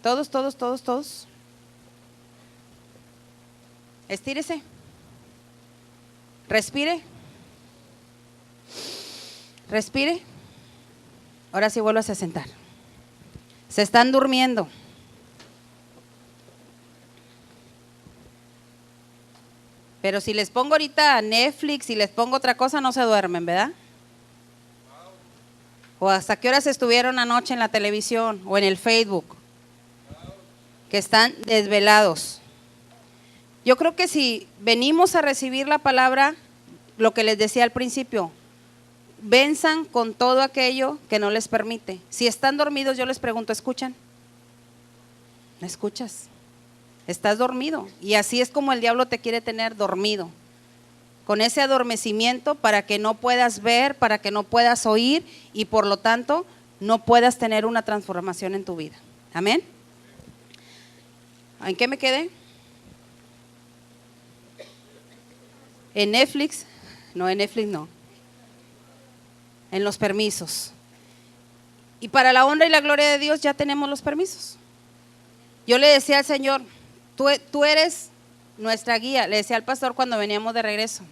Todos. Estírese. Respire. Respire. Ahora sí vuelvas a sentar. Se están durmiendo. Pero si les pongo ahorita Netflix y les pongo otra cosa, no se duermen, ¿verdad? ¿O hasta qué horas estuvieron anoche en la televisión o en el Facebook? Que están desvelados. Yo creo que si venimos a recibir la palabra, lo que les decía al principio, venzan con todo aquello que no les permite. Si están dormidos, yo les pregunto, ¿escuchan? ¿Me escuchas? Estás dormido. Y así es como el diablo te quiere tener dormido, con ese adormecimiento para que no puedas ver, para que no puedas oír y por lo tanto no puedas tener una transformación en tu vida. Amén. ¿En qué me quedé? En Netflix. No, en Netflix no. En los permisos. Y para la honra y la gloria de Dios ya tenemos los permisos. Yo le decía al Señor, tú eres nuestra guía. Le decía al pastor cuando veníamos de regreso.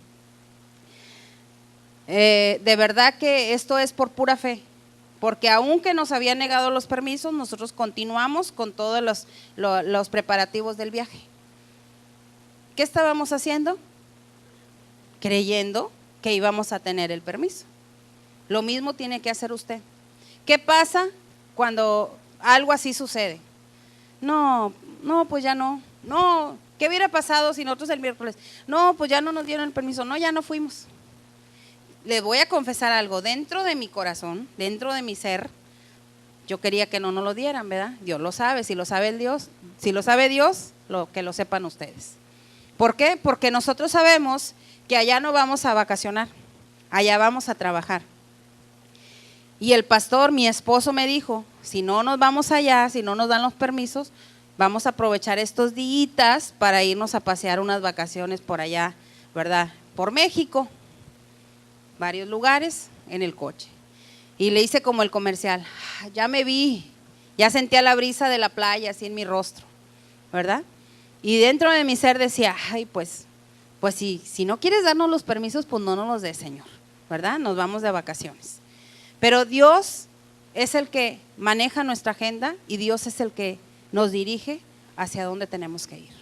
De verdad que esto es por pura fe. Porque aunque nos habían negado los permisos, nosotros continuamos con todos los preparativos del viaje. ¿Qué estábamos haciendo? Creyendo que íbamos a tener el permiso. Lo mismo tiene que hacer usted. ¿Qué pasa cuando algo así sucede? No, pues ya no. No, ¿qué hubiera pasado si nosotros el miércoles? No, pues ya no nos dieron el permiso. No, ya no fuimos. Les voy a confesar algo, dentro de mi corazón, dentro de mi ser, yo quería que no nos lo dieran, ¿verdad? Dios lo sabe, si lo sabe Dios, que lo sepan ustedes. ¿Por qué? Porque nosotros sabemos que allá no vamos a vacacionar, allá vamos a trabajar. Y el pastor, mi esposo, me dijo, si no nos vamos allá, si no nos dan los permisos, vamos a aprovechar estos días para irnos a pasear unas vacaciones por allá, ¿verdad? Por México, varios lugares en el coche. Y le hice como el comercial, ya me vi, ya sentía la brisa de la playa así en mi rostro, ¿verdad? Y dentro de mi ser decía, ay, pues si no quieres darnos los permisos, pues no nos los des, Señor, ¿verdad? Nos vamos de vacaciones. Pero Dios es el que maneja nuestra agenda y Dios es el que nos dirige hacia dónde tenemos que ir.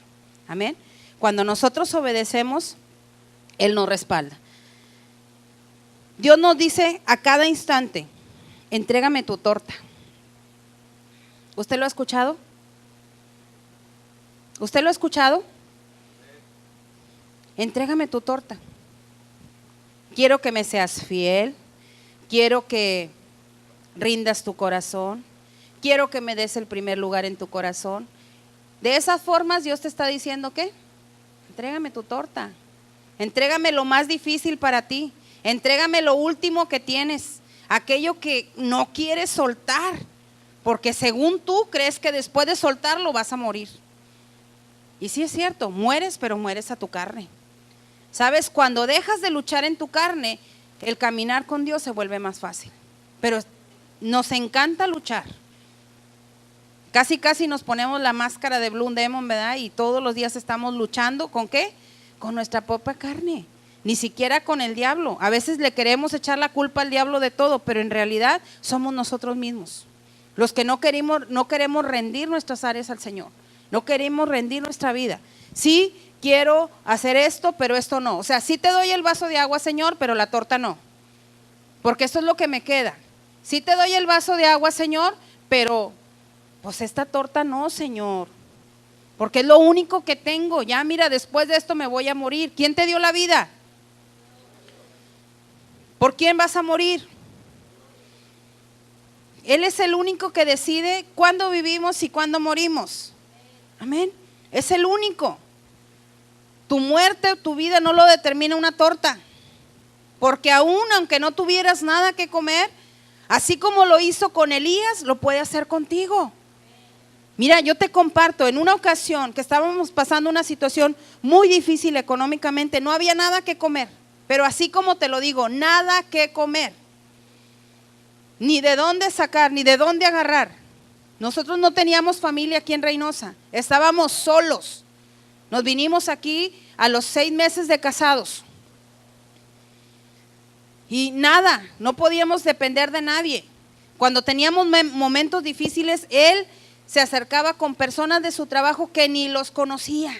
Amén. Cuando nosotros obedecemos, Él nos respalda. Dios nos dice a cada instante, entrégame tu torta. ¿Usted lo ha escuchado? ¿Usted lo ha escuchado? Entrégame tu torta. Quiero que me seas fiel, quiero que rindas tu corazón, quiero que me des el primer lugar en tu corazón. De esas formas Dios te está diciendo ¿qué? Entrégame tu torta, entrégame lo más difícil para ti, entrégame lo último que tienes, aquello que no quieres soltar, porque según tú crees que después de soltarlo vas a morir. Y sí es cierto, mueres, pero mueres a tu carne. ¿Sabes? Cuando dejas de luchar en tu carne, el caminar con Dios se vuelve más fácil. Pero nos encanta luchar. Casi nos ponemos la máscara de Blue Demon, ¿verdad? Y todos los días estamos luchando, ¿con qué? Con nuestra propia carne. Ni siquiera con el diablo. A veces le queremos echar la culpa al diablo de todo, pero en realidad somos nosotros mismos los que no queremos rendir nuestras áreas al Señor. No queremos rendir nuestra vida. Sí, quiero hacer esto, pero esto no. O sea, sí te doy el vaso de agua, Señor, pero la torta no. Porque esto es lo que me queda. Sí te doy el vaso de agua, Señor, pero pues esta torta no, Señor. Porque es lo único que tengo. Ya mira, después de esto me voy a morir. ¿Quién te dio la vida? ¿Por quién vas a morir? Él es el único que decide cuándo vivimos y cuándo morimos. Amén. Es el único. Tu muerte o tu vida no lo determina una torta. Porque aunque no tuvieras nada que comer, así como lo hizo con Elías, lo puede hacer contigo. Mira, yo te comparto, en una ocasión que estábamos pasando una situación muy difícil económicamente, no había nada que comer. Pero así como te lo digo, nada que comer. Ni de dónde sacar, ni de dónde agarrar. Nosotros no teníamos familia aquí en Reynosa, estábamos solos. Nos vinimos aquí a los 6 meses de casados. Y nada, no podíamos depender de nadie. Cuando teníamos momentos difíciles, él se acercaba con personas de su trabajo que ni los conocía.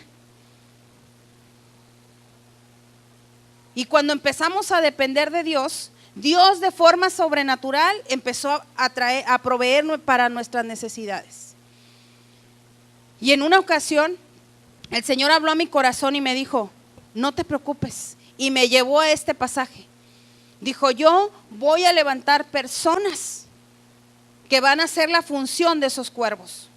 Y cuando empezamos a depender de Dios, Dios de forma sobrenatural empezó a proveer para nuestras necesidades. Y en una ocasión el Señor habló a mi corazón y me dijo, no te preocupes, y me llevó a este pasaje. Dijo, yo voy a levantar personas que van a hacer la función de esos cuervos.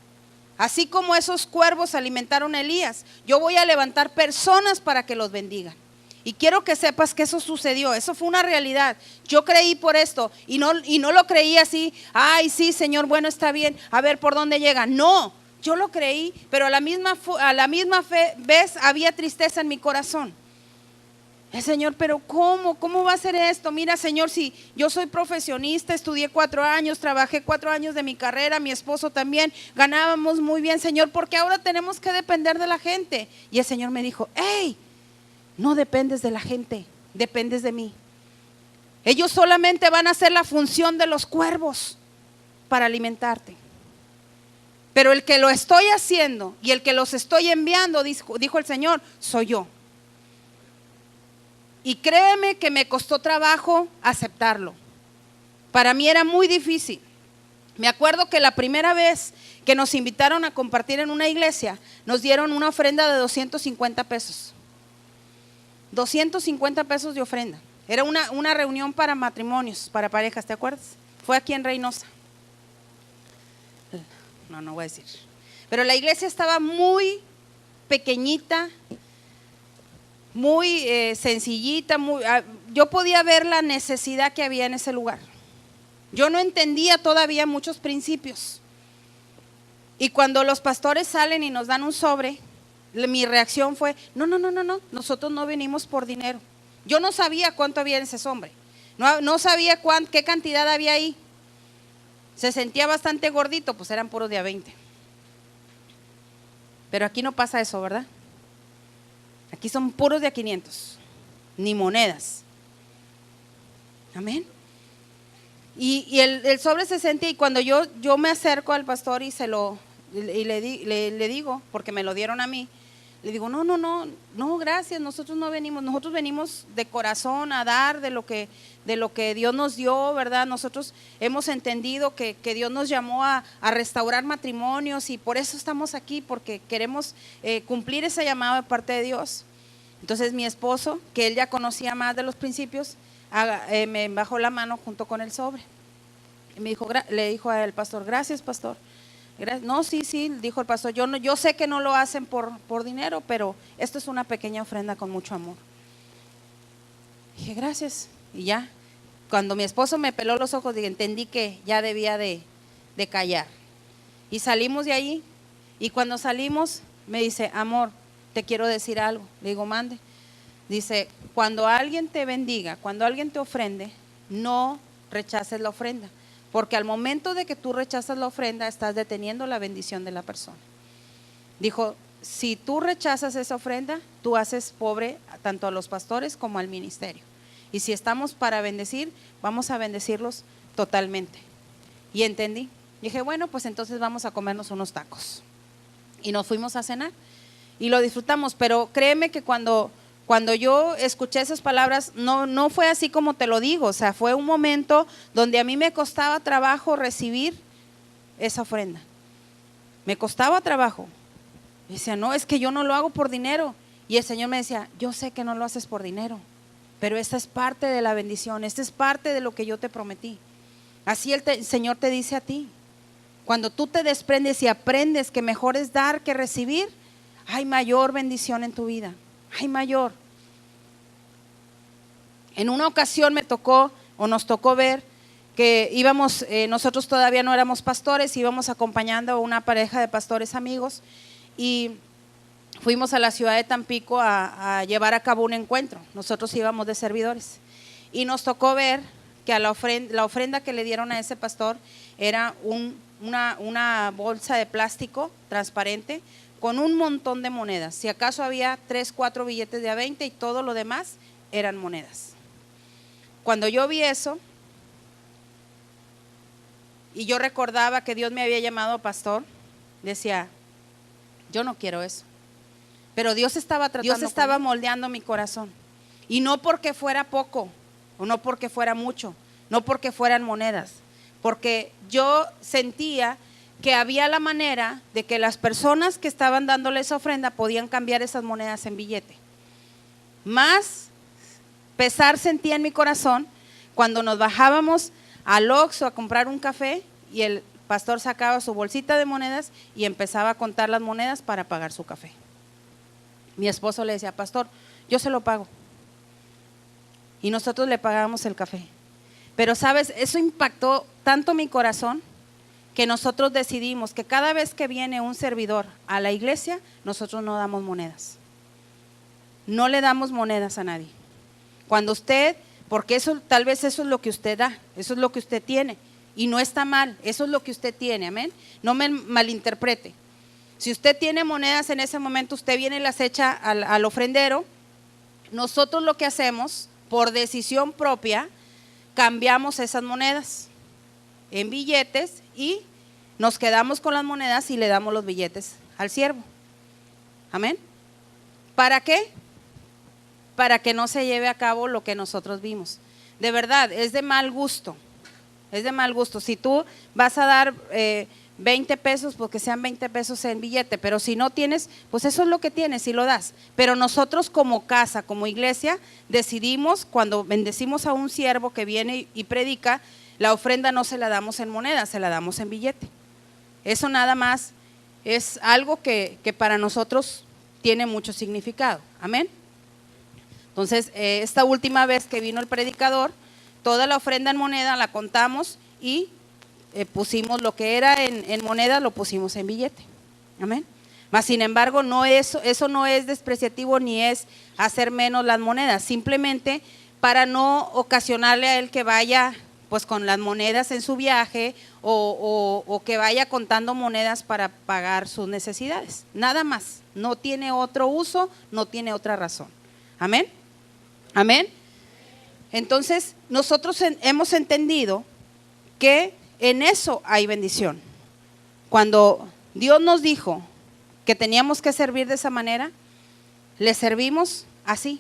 Así como esos cuervos alimentaron a Elías, yo voy a levantar personas para que los bendigan. Y quiero que sepas que eso sucedió, eso fue una realidad. Yo creí por esto y no lo creí así, ay sí Señor, bueno está bien, a ver por dónde llega. No, yo lo creí, pero a la misma vez había tristeza en mi corazón. El Señor, pero ¿cómo va a ser esto? Mira Señor, si yo soy profesionista, estudié 4 años, trabajé 4 años de mi carrera, mi esposo también, ganábamos muy bien Señor, porque ahora tenemos que depender de la gente. Y el Señor me dijo, hey, no dependes de la gente, dependes de mí. Ellos solamente van a hacer la función de los cuervos para alimentarte. Pero el que lo estoy haciendo y el que los estoy enviando, dijo el Señor, soy yo. Y créeme que me costó trabajo aceptarlo. Para mí era muy difícil. Me acuerdo que la primera vez que nos invitaron a compartir en una iglesia, nos dieron una ofrenda de 250 pesos. 250 pesos de ofrenda. Era una reunión para matrimonios, para parejas, ¿te acuerdas? Fue aquí en Reynosa. No voy a decir. Pero la iglesia estaba muy pequeñita, muy sencillita. Yo podía ver la necesidad que había en ese lugar. Yo no entendía todavía muchos principios. Y cuando los pastores salen y nos dan un sobre, mi reacción fue, no, nosotros no venimos por dinero. Yo no sabía cuánto había en ese sobre, no sabía qué cantidad había ahí. Se sentía bastante gordito, pues eran puros de a 20. Pero aquí no pasa eso, ¿verdad? Aquí son puros de a 500, ni monedas. Amén. Y el sobre se sentía, y cuando yo me acerco al pastor y le digo, porque me lo dieron a mí, le digo, no, gracias, nosotros no venimos, nosotros venimos de corazón a dar de lo que Dios nos dio, ¿verdad? Nosotros hemos entendido que Dios nos llamó a restaurar matrimonios, y por eso estamos aquí, porque queremos cumplir ese llamado de parte de Dios. Entonces mi esposo, que él ya conocía más de los principios, me bajó la mano junto con el sobre y le dijo al pastor, gracias, pastor. No, sí, dijo el pastor, yo sé que no lo hacen por dinero, pero esto es una pequeña ofrenda con mucho amor. Dije, gracias. Y ya, cuando mi esposo me peló los ojos, entendí que ya debía de callar. Y salimos de ahí, y cuando salimos me dice, amor, te quiero decir algo. Le digo, mande. Dice, cuando alguien te bendiga, cuando alguien te ofrende, no rechaces la ofrenda, porque al momento de que tú rechazas la ofrenda, estás deteniendo la bendición de la persona. Dijo, si tú rechazas esa ofrenda, tú haces pobre tanto a los pastores como al ministerio. Y si estamos para bendecir, vamos a bendecirlos totalmente. Y entendí. Dije, bueno, pues entonces vamos a comernos unos tacos. Y nos fuimos a cenar y lo disfrutamos, pero créeme que cuando yo escuché esas palabras, no fue así como te lo digo, o sea, fue un momento donde a mí me costaba trabajo recibir esa ofrenda. Me costaba trabajo. Y decía, no, es que yo no lo hago por dinero. Y el Señor me decía, yo sé que no lo haces por dinero, pero esta es parte de la bendición, esta es parte de lo que yo te prometí. Así el Señor te dice a ti. Cuando tú te desprendes y aprendes que mejor es dar que recibir, hay mayor bendición en tu vida. Hay mayor. En una ocasión nos tocó ver que íbamos, nosotros todavía no éramos pastores, íbamos acompañando a una pareja de pastores amigos y fuimos a la ciudad de Tampico a llevar a cabo un encuentro. Nosotros íbamos de servidores y nos tocó ver que la ofrenda que le dieron a ese pastor era una bolsa de plástico transparente con un montón de monedas. Si acaso había 3, 4 billetes de a 20 y todo lo demás eran monedas. Cuando yo vi eso y yo recordaba que Dios me había llamado pastor, decía, yo no quiero eso. Pero Dios estaba moldeando mi corazón. Y no porque fuera poco, o no porque fuera mucho, no porque fueran monedas, porque yo sentía que había la manera de que las personas que estaban dándole esa ofrenda podían cambiar esas monedas en billete. Más pesar sentía en mi corazón cuando nos bajábamos al Oxxo a comprar un café y el pastor sacaba su bolsita de monedas y empezaba a contar las monedas para pagar su café. Mi esposo le decía, pastor, yo se lo pago. Y nosotros le pagábamos el café. Pero sabes, eso impactó tanto mi corazón que nosotros decidimos que cada vez que viene un servidor a la iglesia, nosotros no damos monedas. No le damos monedas a nadie. Cuando usted, porque tal vez eso es lo que usted da, eso es lo que usted tiene, y no está mal, eso es lo que usted tiene, amén. No me malinterprete. Si usted tiene monedas en ese momento, usted viene y las echa al ofrendero. Nosotros lo que hacemos, por decisión propia, cambiamos esas monedas en billetes y nos quedamos con las monedas y le damos los billetes al siervo. Amén. ¿Para qué? Para que no se lleve a cabo lo que nosotros vimos. De verdad, es de mal gusto. Es de mal gusto. Si tú vas a dar 20 pesos, pues que sean 20 pesos en billete, pero si no tienes, pues eso es lo que tienes y lo das. Pero nosotros como casa, como iglesia, decidimos, cuando bendecimos a un siervo que viene y predica, la ofrenda no se la damos en moneda, se la damos en billete. Eso nada más es algo que para nosotros tiene mucho significado. Amén. Entonces, esta última vez que vino el predicador, toda la ofrenda en moneda la contamos y pusimos lo que era en moneda, lo pusimos en billete. Amén. Mas sin embargo, eso no es despreciativo ni es hacer menos las monedas, simplemente para no ocasionarle a él que vaya pues con las monedas en su viaje o que vaya contando monedas para pagar sus necesidades. Nada más, no tiene otro uso, no tiene otra razón. Amén. Amén. Entonces, nosotros hemos entendido que en eso hay bendición. Cuando Dios nos dijo que teníamos que servir de esa manera, le servimos así,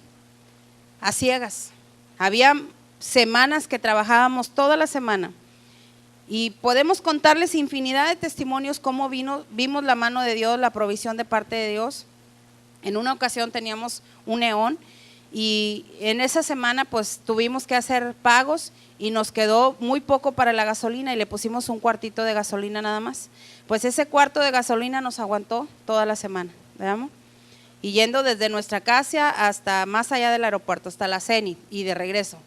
a ciegas. Había semanas que trabajábamos toda la semana y podemos contarles infinidad de testimonios cómo vimos la mano de Dios, la provisión de parte de Dios. En una ocasión teníamos un neón y en esa semana pues tuvimos que hacer pagos y nos quedó muy poco para la gasolina y le pusimos un cuartito de gasolina nada más. Pues ese cuarto de gasolina nos aguantó toda la semana, ¿veamos? Y yendo desde nuestra casa hasta más allá del aeropuerto, hasta la CENI y de regreso,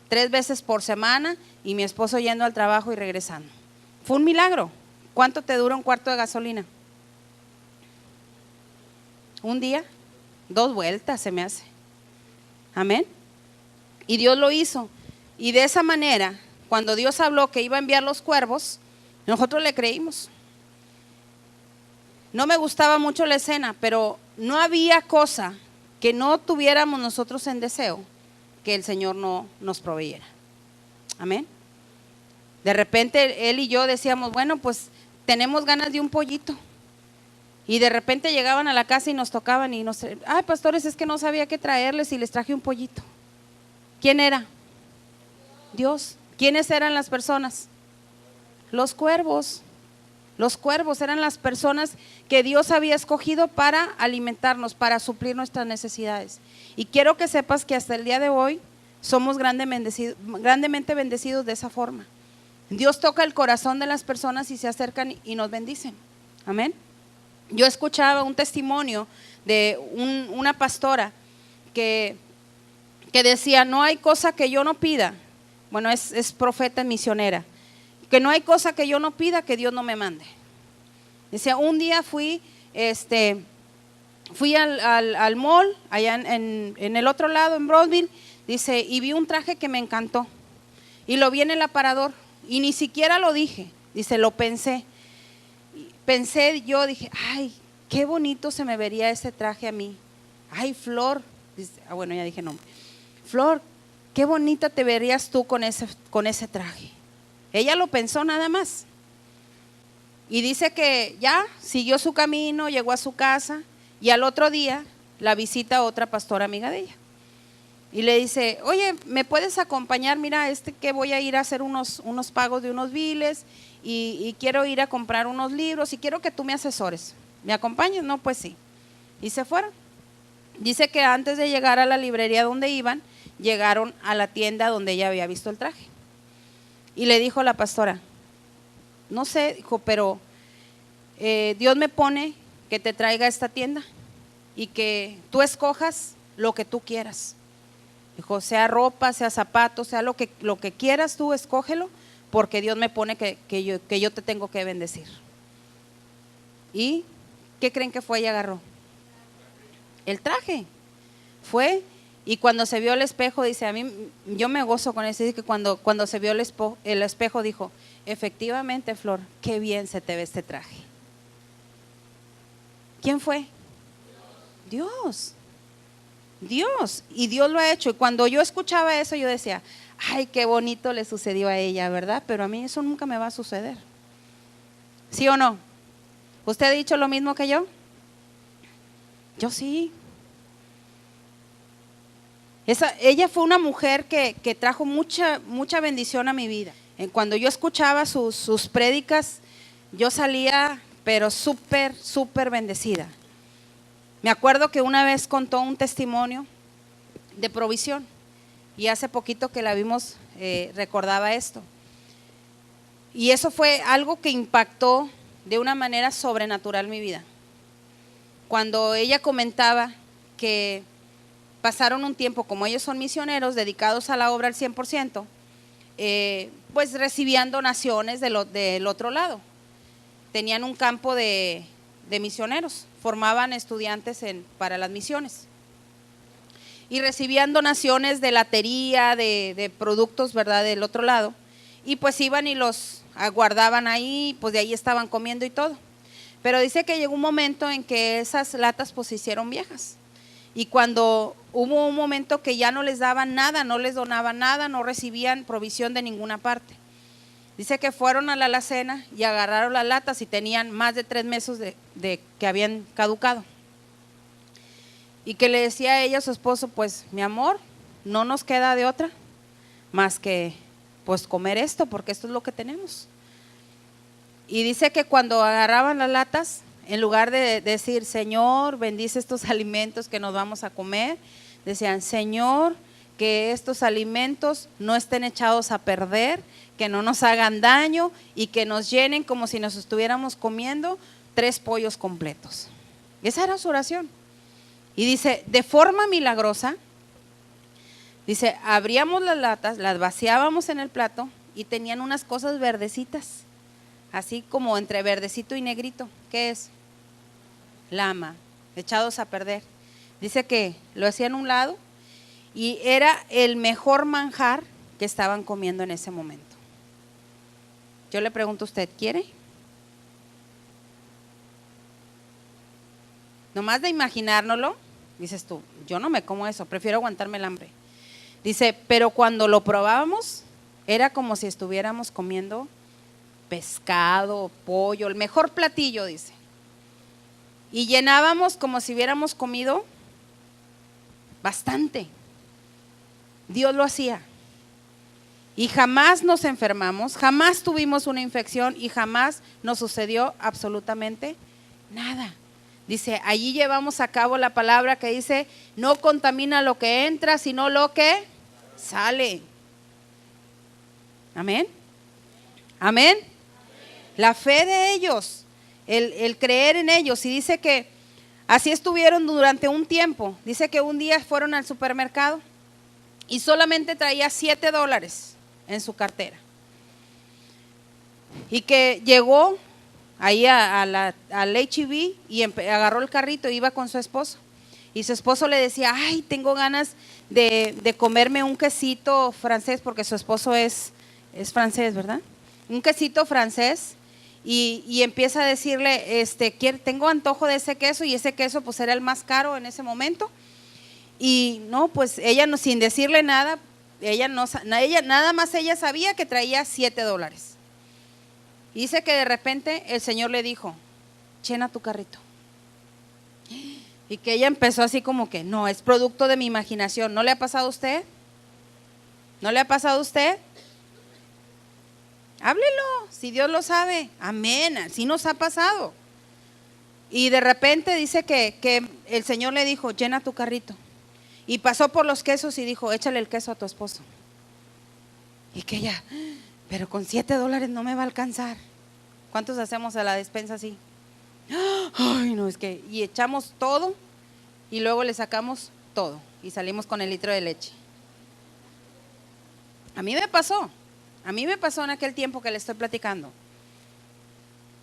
3 veces por semana y mi esposo yendo al trabajo y regresando. Fue un milagro. ¿Cuánto te dura un cuarto de gasolina? ¿Un día? 2 vueltas se me hace. Amén. Y Dios lo hizo. Y de esa manera, cuando Dios habló que iba a enviar los cuervos, nosotros le creímos. No me gustaba mucho la escena, pero no había cosa que no tuviéramos nosotros en deseo que el Señor no nos proveyera. Amén. De repente él y yo decíamos, bueno, pues tenemos ganas de un pollito. Y de repente llegaban a la casa y nos tocaban y nos, ay pastores, es que no sabía qué traerles y les traje un pollito. ¿Quién era? Dios. ¿Quiénes eran las personas? Los cuervos. Los cuervos eran las personas que Dios había escogido para alimentarnos, para suplir nuestras necesidades. Y quiero que sepas que hasta el día de hoy somos grandemente bendecidos de esa forma. Dios toca el corazón de las personas y se acercan y nos bendicen. Amén. Yo escuchaba un testimonio de una pastora que decía, no hay cosa que yo no pida. Bueno, es profeta misionera. Que no hay cosa que yo no pida que Dios no me mande. Dice, un día fui al mall, allá en el otro lado, en Broadville, dice, y vi un traje que me encantó. Y lo vi en el aparador, y ni siquiera lo dije, dice, lo pensé. Yo dije, ay, qué bonito se me vería ese traje a mí. Ay, Flor, dice, bueno, ya dije nombre. Flor, qué bonita te verías tú con ese traje. Ella lo pensó nada más. Y dice que ya siguió su camino, llegó a su casa y al otro día la visita otra pastora amiga de ella. Y le dice, oye, ¿me puedes acompañar? Mira, que voy a ir a hacer unos pagos de unos biles y quiero ir a comprar unos libros y quiero que tú me asesores. ¿Me acompañas? No, pues sí. Y se fueron. Dice que antes de llegar a la librería donde iban, llegaron a la tienda donde ella había visto el traje. Y le dijo la pastora, no sé, dijo, pero Dios me pone que te traiga a esta tienda y que tú escojas lo que tú quieras. Dijo, sea ropa, sea zapatos, sea lo que quieras tú, escógelo, porque Dios me pone que yo te tengo que bendecir. ¿Y qué creen que fue y agarró? El traje. Fue. Y cuando se vio el espejo, dice, a mí, yo me gozo con eso, dice que cuando se vio el espejo dijo, efectivamente, Flor, qué bien se te ve este traje. ¿Quién fue? Dios. Dios. Y Dios lo ha hecho. Y cuando yo escuchaba eso, yo decía, ay, qué bonito le sucedió a ella, ¿verdad? Pero a mí eso nunca me va a suceder. ¿Sí o no? ¿Usted ha dicho lo mismo que yo? Yo sí. Ella fue una mujer que trajo mucha bendición a mi vida. Cuando yo escuchaba sus prédicas, yo salía, pero súper bendecida. Me acuerdo que una vez contó un testimonio de provisión y hace poquito que la vimos, recordaba esto. Y eso fue algo que impactó de una manera sobrenatural mi vida. Cuando ella comentaba que pasaron un tiempo, como ellos son misioneros dedicados a la obra al 100%, pues recibían donaciones del otro lado. Tenían un campo de misioneros, formaban estudiantes para las misiones. Y recibían donaciones de latería, de productos, ¿verdad?, del otro lado. Y pues iban y los aguardaban ahí, pues de ahí estaban comiendo y todo. Pero dice que llegó un momento en que esas latas pues se hicieron viejas. Y cuando hubo un momento que ya no les daban nada, no les donaban nada, no recibían provisión de ninguna parte. Dice que fueron a la alacena y agarraron las latas y tenían más de 3 meses de que habían caducado. Y que le decía a ella a su esposo, pues mi amor, no nos queda de otra más que pues comer esto, porque esto es lo que tenemos. Y dice que cuando agarraban las latas, en lugar de decir, Señor, bendice estos alimentos que nos vamos a comer, decían, Señor, que estos alimentos no estén echados a perder, que no nos hagan daño y que nos llenen como si nos estuviéramos comiendo 3 pollos completos. Esa era su oración. Y dice, de forma milagrosa, dice, abríamos las latas, las vaciábamos en el plato y tenían unas cosas verdecitas, así como entre verdecito y negrito. ¿Qué es? Lama, echados a perder. Dice que lo hacían a un lado y era el mejor manjar que estaban comiendo en ese momento. Yo le pregunto a usted, ¿quiere? Nomás de imaginárnoslo, dices tú, yo no me como eso, prefiero aguantarme el hambre. Dice, pero cuando lo probábamos, era como si estuviéramos comiendo pescado, pollo, el mejor platillo, dice. Y llenábamos como si hubiéramos comido bastante. Dios lo hacía. Y jamás nos enfermamos, jamás tuvimos una infección y jamás nos sucedió absolutamente nada. Dice, allí llevamos a cabo la palabra que dice, no contamina lo que entra, sino lo que sale. Amén. Amén. La fe de ellos, el creer en ellos. Y dice que así estuvieron durante un tiempo. Dice que un día fueron al supermercado y solamente traía $7 en su cartera. Y que llegó ahí al H-E-B y agarró el carrito e iba con su esposo. Y su esposo le decía, ay, tengo ganas de comerme un quesito francés, porque su esposo es francés, ¿verdad? Un quesito francés. Y empieza a decirle, tengo antojo de ese queso, y ese queso pues era el más caro en ese momento. Y no, pues ella no, sin decirle nada, nada más ella sabía que traía $7. Dice que de repente el Señor le dijo, llena tu carrito. Y que ella empezó así como que, no, es producto de mi imaginación. ¿No le ha pasado a usted? ¿No le ha pasado a usted? Háblelo, si Dios lo sabe. Amén, así nos ha pasado. Y de repente dice que el Señor le dijo, llena tu carrito. Y pasó por los quesos y dijo, échale el queso a tu esposo. Y que ella, pero con $7 no me va a alcanzar. ¿Cuántos hacemos a la despensa así? Ay, no, es que, y echamos todo y luego le sacamos todo y salimos con el litro de leche. A mí me pasó en aquel tiempo que le estoy platicando.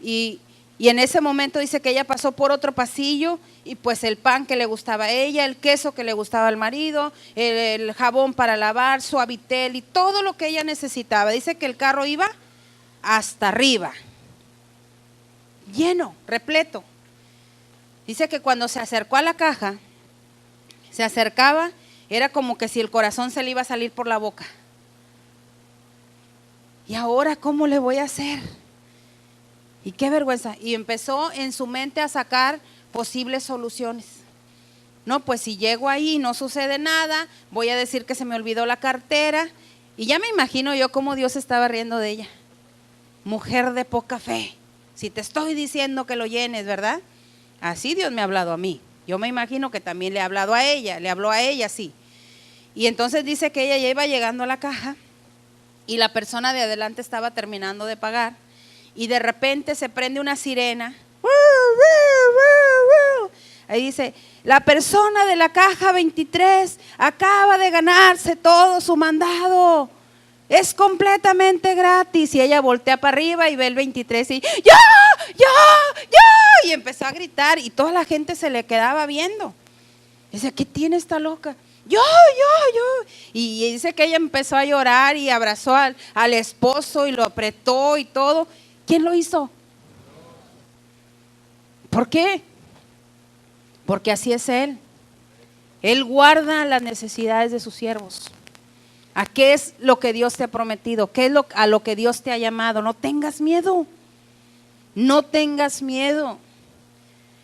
Y en ese momento dice que ella pasó por otro pasillo y pues el pan que le gustaba a ella, el queso que le gustaba al marido, el jabón para lavar, Suavitel y todo lo que ella necesitaba. Dice que el carro iba hasta arriba, lleno, repleto. Dice que cuando se acercó a la caja, se acercaba, era como que si el corazón se le iba a salir por la boca. ¿Y ahora cómo le voy a hacer? Y qué vergüenza. Y empezó en su mente a sacar posibles soluciones. No, pues si llego ahí y no sucede nada, voy a decir que se me olvidó la cartera. Y ya me imagino yo cómo Dios estaba riendo de ella. Mujer de poca fe, si te estoy diciendo que lo llenes, ¿verdad? Así Dios me ha hablado a mí. Yo me imagino que también le ha hablado a ella, le habló a ella, sí. Y entonces dice que ella ya iba llegando a la caja y la persona de adelante estaba terminando de pagar. Y de repente se prende una sirena. Ahí dice, la persona de la caja 23 acaba de ganarse todo su mandado. es completamente gratis. Y ella voltea para arriba y ve el 23 y ¡ya! Y empezó a gritar y toda la gente se le quedaba viendo. Dice, ¿qué tiene esta loca? Yo. Y dice que ella empezó a llorar y abrazó al esposo y lo apretó y todo. ¿Quién lo hizo? ¿Por qué? Porque así es Él. Él guarda las necesidades de sus siervos. ¿A qué es lo que Dios te ha prometido? ¿Qué es a lo que Dios te ha llamado? No tengas miedo. No tengas miedo.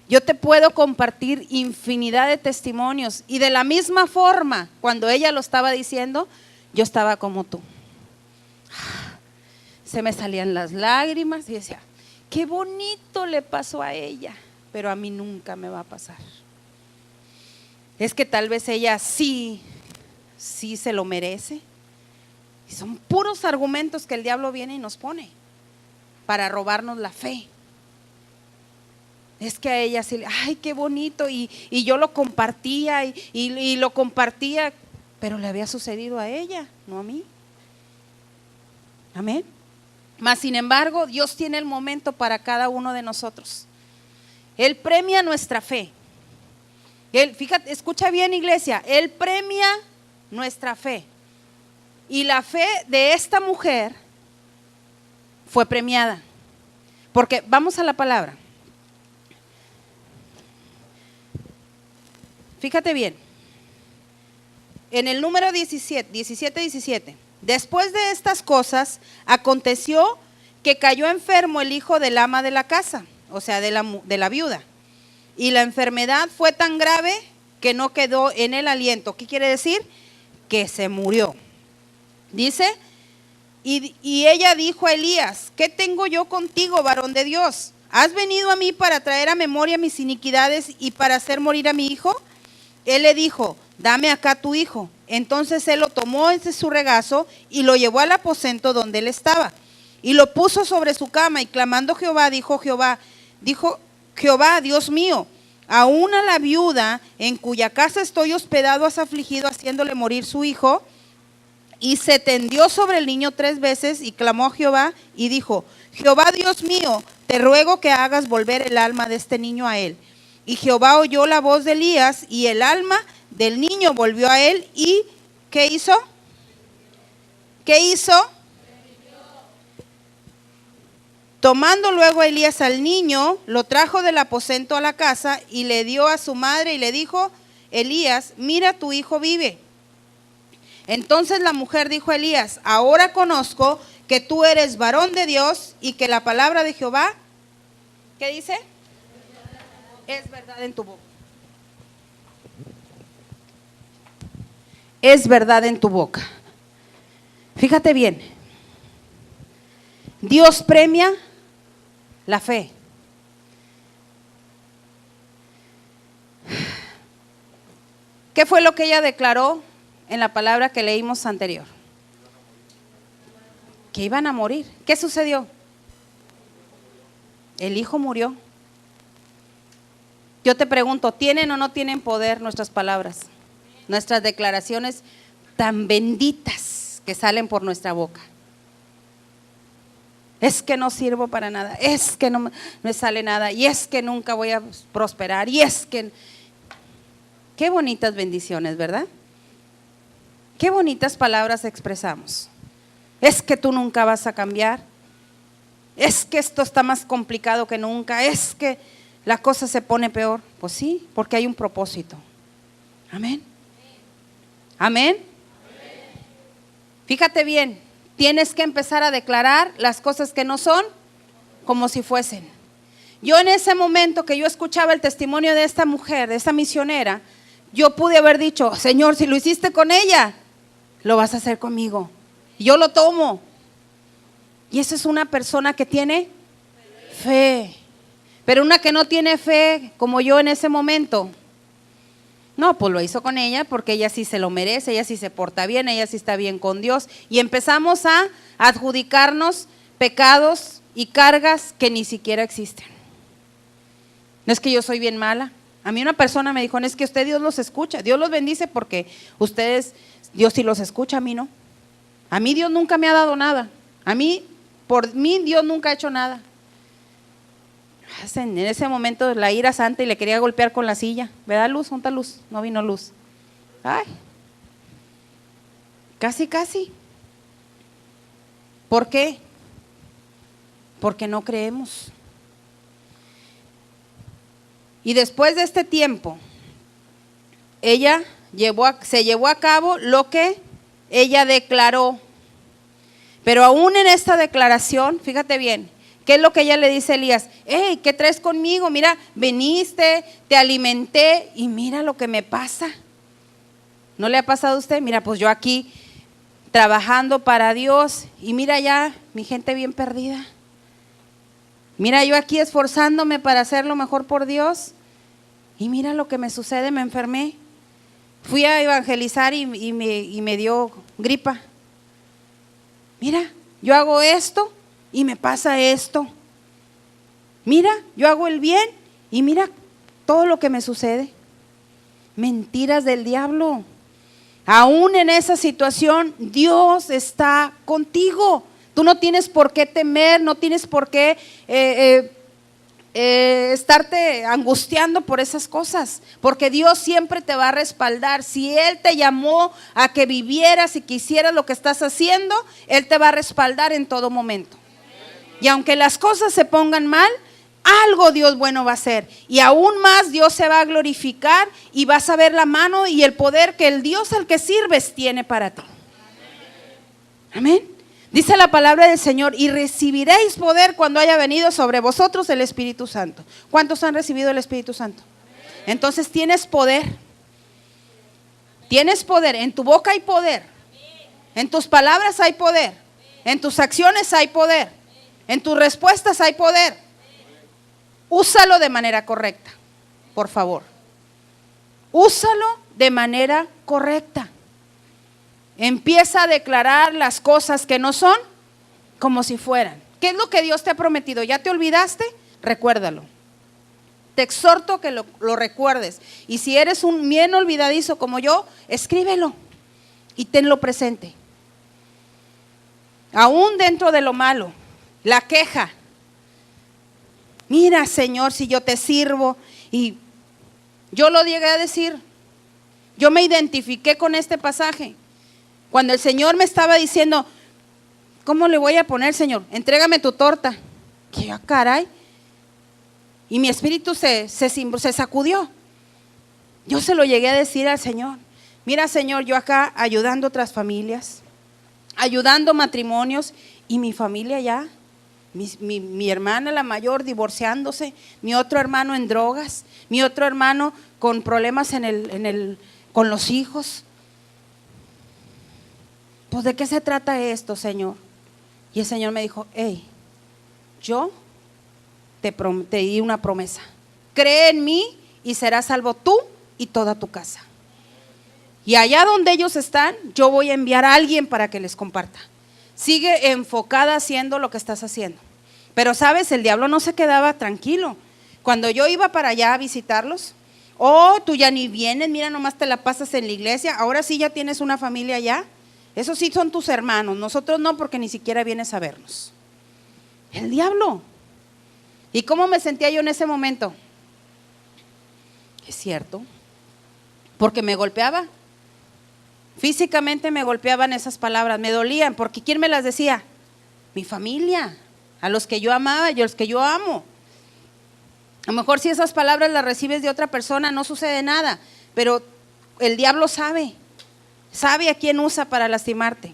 Yo te puedo compartir infinidad de testimonios. Y de la misma forma, cuando ella lo estaba diciendo, yo estaba como tú. Se me salían las lágrimas y decía, qué bonito le pasó a ella, pero a mí nunca me va a pasar. Es que tal vez ella sí se lo merece. Y son puros argumentos que el diablo viene y nos pone para robarnos la fe. Es que a ella sí, ay, qué bonito, y yo lo compartía y lo compartía, pero le había sucedido a ella, no a mí. Amén. Mas sin embargo, Dios tiene el momento para cada uno de nosotros. Él premia nuestra fe. Él, fíjate, escucha bien, iglesia, Él premia nuestra fe. Y la fe de esta mujer fue premiada. Porque vamos a la palabra. Fíjate bien, en el número 17. Después de estas cosas, aconteció que cayó enfermo el hijo del ama de la casa, o sea, de la viuda. Y la enfermedad fue tan grave que no quedó en el aliento. ¿Qué quiere decir? Que se murió. Dice, y ella dijo a Elías, ¿qué tengo yo contigo, varón de Dios? ¿Has venido a mí para traer a memoria mis iniquidades y para hacer morir a mi hijo? Él le dijo, dame acá tu hijo. Entonces él lo tomó en su regazo y lo llevó al aposento donde él estaba. Y lo puso sobre su cama y clamando Jehová, dijo Jehová, Dios mío, aún a la viuda en cuya casa estoy hospedado has afligido haciéndole morir su hijo. Y se tendió sobre el niño 3 veces y clamó a Jehová y dijo, Jehová Dios mío, te ruego que hagas volver el alma de este niño a él. Y Jehová oyó la voz de Elías y el alma del niño volvió a él. ¿Y qué hizo? ¿Qué hizo? Tomando luego Elías al niño, lo trajo del aposento a la casa y le dio a su madre y le dijo, Elías, mira, tu hijo vive. Entonces la mujer dijo a Elías, ahora conozco que tú eres varón de Dios y que la palabra de Jehová, ¿qué dice? Es verdad en tu boca. Es verdad en tu boca. Fíjate bien. Dios premia la fe. ¿Qué fue lo que ella declaró en la palabra que leímos anterior? Que iban a morir. ¿Qué sucedió? El hijo murió. Yo te pregunto, ¿tienen o no tienen poder nuestras palabras? Nuestras declaraciones tan benditas que salen por nuestra boca. Es que no sirvo para nada, es que no me sale nada, y es que nunca voy a prosperar, y es que… Qué bonitas bendiciones, ¿verdad? Qué bonitas palabras expresamos. Es que tú nunca vas a cambiar, es que esto está más complicado que nunca, es que la cosa se pone peor. Pues sí, porque hay un propósito. Amén. Amén. Fíjate bien, tienes que empezar a declarar las cosas que no son como si fuesen. Yo en ese momento que yo escuchaba el testimonio de esta mujer, de esta misionera, yo pude haber dicho, Señor, si lo hiciste con ella, lo vas a hacer conmigo. Yo lo tomo. Y esa es una persona que tiene fe. Pero una que no tiene fe, como yo en ese momento, no, pues lo hizo con ella porque ella sí se lo merece, ella sí se porta bien, ella sí está bien con Dios. Y empezamos a adjudicarnos pecados y cargas que ni siquiera existen. No es que yo soy bien mala. A mí una persona me dijo, no es que usted Dios los escucha, Dios los bendice porque ustedes, Dios sí los escucha, a mí no. A mí Dios nunca me ha dado nada. Por mí Dios nunca ha hecho nada. En ese momento la ira santa y le quería golpear con la silla. ¿Verdad, Luz? ¿Dónde está Luz? No vino Luz. Ay, casi. ¿Por qué? Porque no creemos. Y después de este tiempo, ella se llevó a cabo lo que ella declaró. Pero aún en esta declaración, fíjate bien, ¿qué es lo que ella le dice a Elías? Hey, ¿qué traes conmigo? Mira, viniste, te alimenté y mira lo que me pasa. ¿No le ha pasado a usted? Mira, pues yo aquí trabajando para Dios y mira ya mi gente bien perdida. Mira yo aquí esforzándome para hacer lo mejor por Dios y mira lo que me sucede, me enfermé. Fui a evangelizar y me dio gripa. Mira, yo hago esto y me pasa esto. Mira, yo hago el bien y mira todo lo que me sucede. Mentiras del diablo. Aún en esa situación, Dios está contigo. Tú no tienes por qué temer, no tienes por qué estarte angustiando por esas cosas, porque Dios siempre te va a respaldar. Si Él te llamó a que vivieras y que hicieras lo que estás haciendo, Él te va a respaldar en todo momento. Y aunque las cosas se pongan mal, algo Dios bueno va a hacer, y aún más Dios se va a glorificar y vas a ver la mano y el poder que el Dios al que sirves tiene para ti. Amén. Dice la palabra del Señor: y recibiréis poder cuando haya venido sobre vosotros el Espíritu Santo. ¿Cuántos han recibido el Espíritu Santo? Entonces tienes poder. Tienes poder, en tu boca hay poder, en tus palabras hay poder, en tus acciones hay poder, en tus respuestas hay poder. Úsalo de manera correcta, por favor. Úsalo de manera correcta. Empieza a declarar las cosas que no son como si fueran. ¿Qué es lo que Dios te ha prometido? ¿Ya te olvidaste? Recuérdalo. Te exhorto que lo recuerdes. Y si eres un bien olvidadizo como yo, escríbelo y tenlo presente. Aún dentro de lo malo, la queja. Mira, Señor, si yo te sirvo. Y yo lo llegué a decir. Yo me identifiqué con este pasaje. Cuando el Señor me estaba diciendo, ¿cómo le voy a poner, Señor? Entrégame tu torta. Que yo, caray. Y mi espíritu se sacudió. Yo se lo llegué a decir al Señor. Mira, Señor, yo acá ayudando a otras familias, ayudando matrimonios, y mi familia ya. Mi hermana la mayor divorciándose, mi otro hermano en drogas, mi otro hermano con problemas con los hijos. Pues ¿de qué se trata esto, Señor? Y el Señor me dijo: hey, yo te di una promesa. Cree en mí y serás salvo tú y toda tu casa. Y allá donde ellos están, yo voy a enviar a alguien para que les comparta. Sigue enfocada haciendo lo que estás haciendo. Pero sabes, el diablo no se quedaba tranquilo. Cuando yo iba para allá a visitarlos, tú ya ni vienes, mira, nomás te la pasas en la iglesia, ahora sí ya tienes una familia allá. Esos sí son tus hermanos, nosotros no, porque ni siquiera vienes a vernos. El diablo. ¿Y cómo me sentía yo en ese momento? Es cierto, porque me golpeaba. Físicamente me golpeaban esas palabras, me dolían, porque ¿quién me las decía? Mi familia, a los que yo amaba y a los que yo amo. A lo mejor si esas palabras las recibes de otra persona no sucede nada, pero el diablo sabe a quién usa para lastimarte.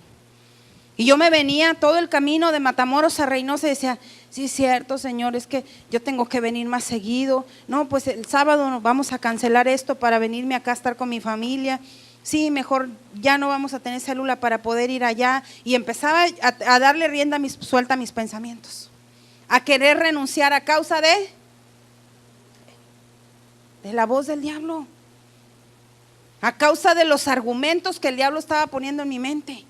Y yo me venía todo el camino de Matamoros a Reynosa y decía: sí es cierto, Señor, es que yo tengo que venir más seguido. No, pues el sábado vamos a cancelar esto para venirme acá a estar con mi familia. Sí, mejor ya no vamos a tener célula para poder ir allá. Y empezaba a darle rienda suelta a mis pensamientos, a querer renunciar a causa de la voz del diablo, a causa de los argumentos que el diablo estaba poniendo en mi mente.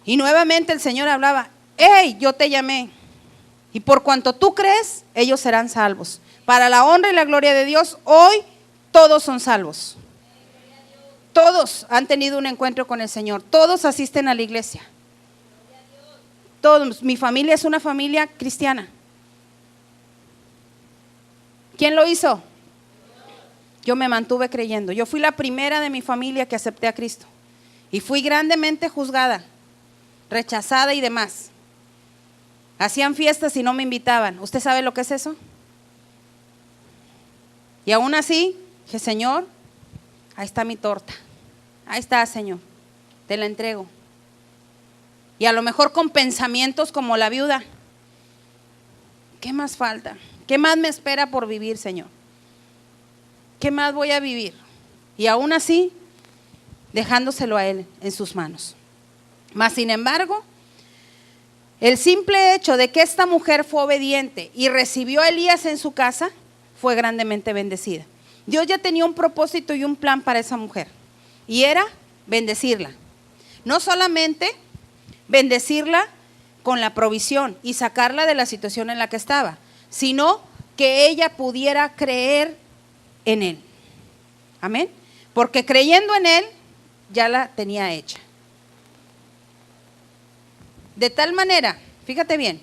Y nuevamente el Señor hablaba: hey, yo te llamé, y por cuanto tú crees, ellos serán salvos. Para la honra y la gloria de Dios, hoy todos son salvos. todos han tenido un encuentro con el Señor, todos asisten a la iglesia. Todos, mi familia es una familia cristiana. ¿Quién lo hizo? Yo me mantuve creyendo. Yo fui la primera de mi familia que acepté a Cristo. Y fui grandemente juzgada, rechazada y demás. Hacían fiestas y no me invitaban. ¿Usted sabe lo que es eso? Y aún así, dije, Señor, ahí está mi torta. Ahí está, Señor, te la entrego. Y a lo mejor con pensamientos como la viuda. ¿Qué más falta? ¿Qué más me espera por vivir, Señor? ¿Qué más voy a vivir? Y aún así, dejándoselo a Él en sus manos. Mas sin embargo, el simple hecho de que esta mujer fue obediente y recibió a Elías en su casa, fue grandemente bendecida. Dios ya tenía un propósito y un plan para esa mujer, y era bendecirla. No solamente bendecirla con la provisión y sacarla de la situación en la que estaba, sino que ella pudiera creer en Él. Amén. Porque creyendo en Él, ya la tenía hecha. De tal manera, fíjate bien,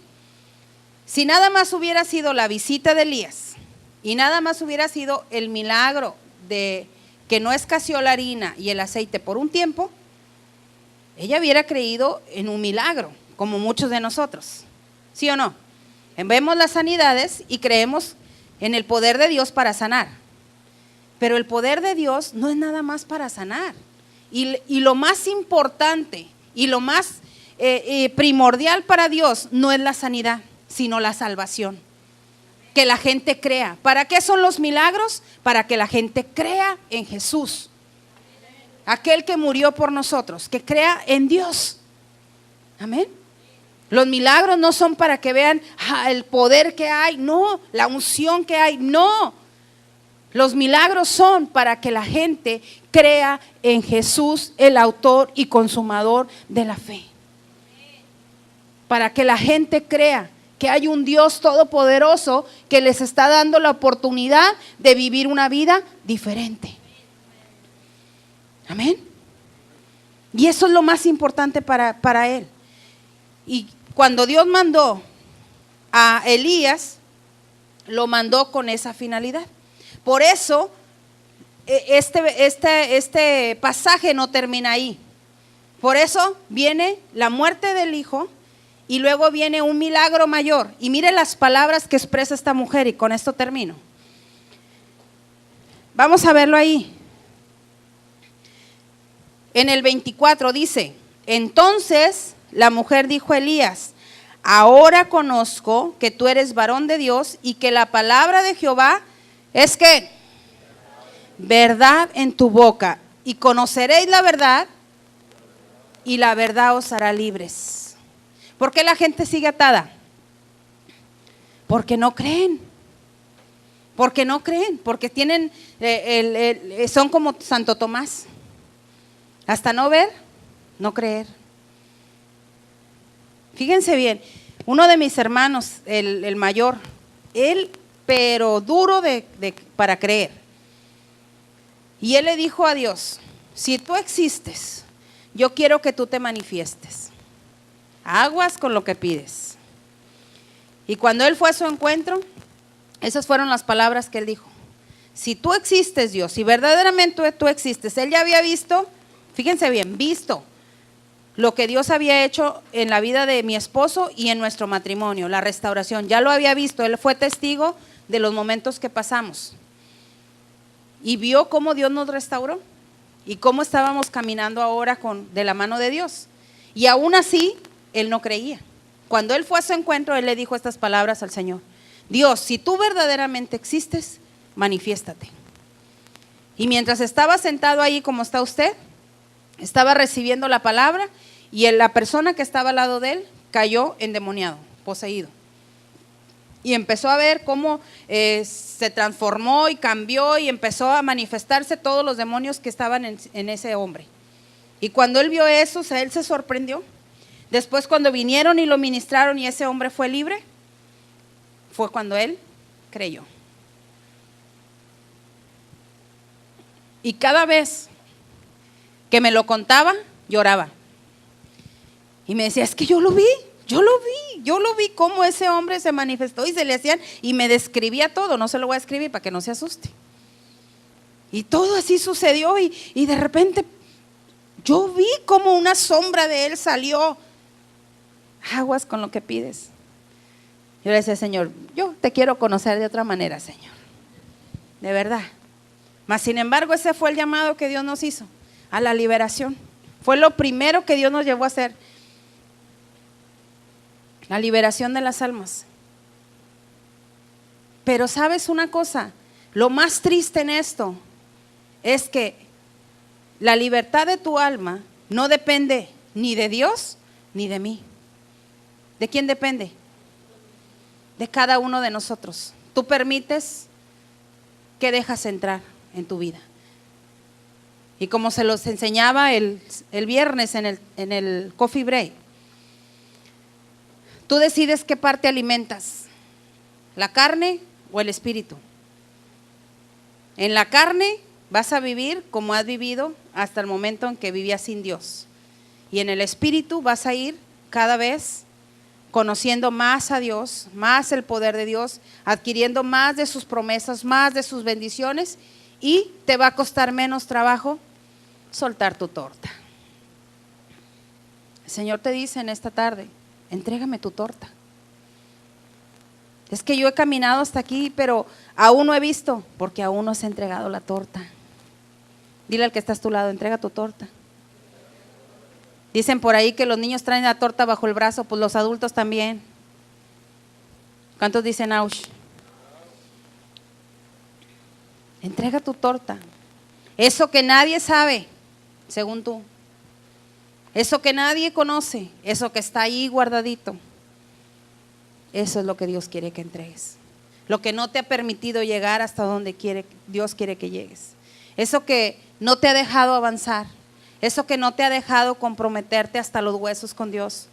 si nada más hubiera sido la visita de Elías y nada más hubiera sido el milagro de que no escaseó la harina y el aceite por un tiempo, ella hubiera creído en un milagro, como muchos de nosotros. ¿Sí o no? Vemos las sanidades y creemos en el poder de Dios para sanar. Pero el poder de Dios no es nada más para sanar. Y lo más importante y lo más primordial para Dios no es la sanidad, sino la salvación. Que la gente crea. ¿Para qué son los milagros? Para que la gente crea en Jesús, aquel que murió por nosotros, que crea en Dios. Amén. Los milagros no son para que vean el poder que hay, no, la unción que hay, no. Los milagros son para que la gente crea en Jesús, el autor y consumador de la fe. Para que la gente crea que hay un Dios todopoderoso que les está dando la oportunidad de vivir una vida diferente. Amén. Y eso es lo más importante para él. Y cuando Dios mandó a Elías, lo mandó con esa finalidad. Por eso este pasaje no termina ahí. Por eso viene la muerte del hijo y luego viene un milagro mayor. Y mire las palabras que expresa esta mujer, y con esto termino. Vamos a verlo ahí. En el 24 dice: entonces la mujer dijo a Elías: ahora conozco que tú eres varón de Dios y que la palabra de Jehová es que verdad en tu boca, y conoceréis la verdad y la verdad os hará libres. ¿Por qué la gente sigue atada? Porque no creen. Porque no creen, porque tienen son como Santo Tomás. Hasta no ver, no creer. Fíjense bien, uno de mis hermanos, el mayor, él pero duro para creer. Y él le dijo a Dios: si tú existes, yo quiero que tú te manifiestes. Aguas con lo que pides. Y cuando él fue a su encuentro, esas fueron las palabras que él dijo: si tú existes, Dios, si verdaderamente tú existes. Él ya había visto, fíjense bien, visto lo que Dios había hecho en la vida de mi esposo y en nuestro matrimonio, la restauración. Ya lo había visto, él fue testigo de los momentos que pasamos. Y vio cómo Dios nos restauró y cómo estábamos caminando ahora de la mano de Dios. Y aún así, él no creía. Cuando él fue a su encuentro, él le dijo estas palabras al Señor: Dios, si tú verdaderamente existes, manifiéstate. Y mientras estaba sentado ahí como está usted, estaba recibiendo la palabra, y la persona que estaba al lado de él cayó endemoniado, poseído. Y empezó a ver cómo se transformó y cambió y empezó a manifestarse todos los demonios que estaban en ese hombre. Y cuando él vio eso, él se sorprendió. Después, cuando vinieron y lo ministraron y ese hombre fue libre, fue cuando él creyó. Y cada vez que me lo contaba, lloraba. Y me decía, es que yo lo vi cómo ese hombre se manifestó y se le hacían, y me describía todo. No se lo voy a escribir para que no se asuste. Y todo así sucedió y de repente yo vi como una sombra de él salió. Aguas con lo que pides. Yo le decía, Señor, yo te quiero conocer de otra manera, Señor, de verdad. Mas sin embargo, ese fue el llamado que Dios nos hizo, a la liberación. Fue lo primero que Dios nos llevó a hacer, la liberación de las almas. Pero ¿sabes una cosa? Lo más triste en esto es que la libertad de tu alma no depende ni de Dios ni de mí. ¿De quién depende? De cada uno de nosotros. Tú permites que dejas entrar en tu vida. Y como se los enseñaba el viernes en el coffee break, tú decides qué parte alimentas, la carne o el espíritu. En la carne vas a vivir como has vivido hasta el momento en que vivías sin Dios. Y en el espíritu vas a ir cada vez conociendo más a Dios, más el poder de Dios, adquiriendo más de sus promesas, más de sus bendiciones, y te va a costar menos trabajo soltar tu torta. El Señor te dice en esta tarde, entrégame tu torta. Es que yo he caminado hasta aquí, pero aún no he visto, porque aún no has entregado la torta. Dile al que está a tu lado, entrega tu torta. Dicen por ahí que los niños traen la torta bajo el brazo, pues los adultos también. ¿Cuántos dicen ouch? Entrega tu torta. Eso que nadie sabe, según tú. Eso que nadie conoce, eso que está ahí guardadito. Eso es lo que Dios quiere que entregues. Lo que no te ha permitido llegar hasta donde Dios quiere que llegues. Eso que no te ha dejado avanzar. Eso que no te ha dejado comprometerte hasta los huesos con Dios.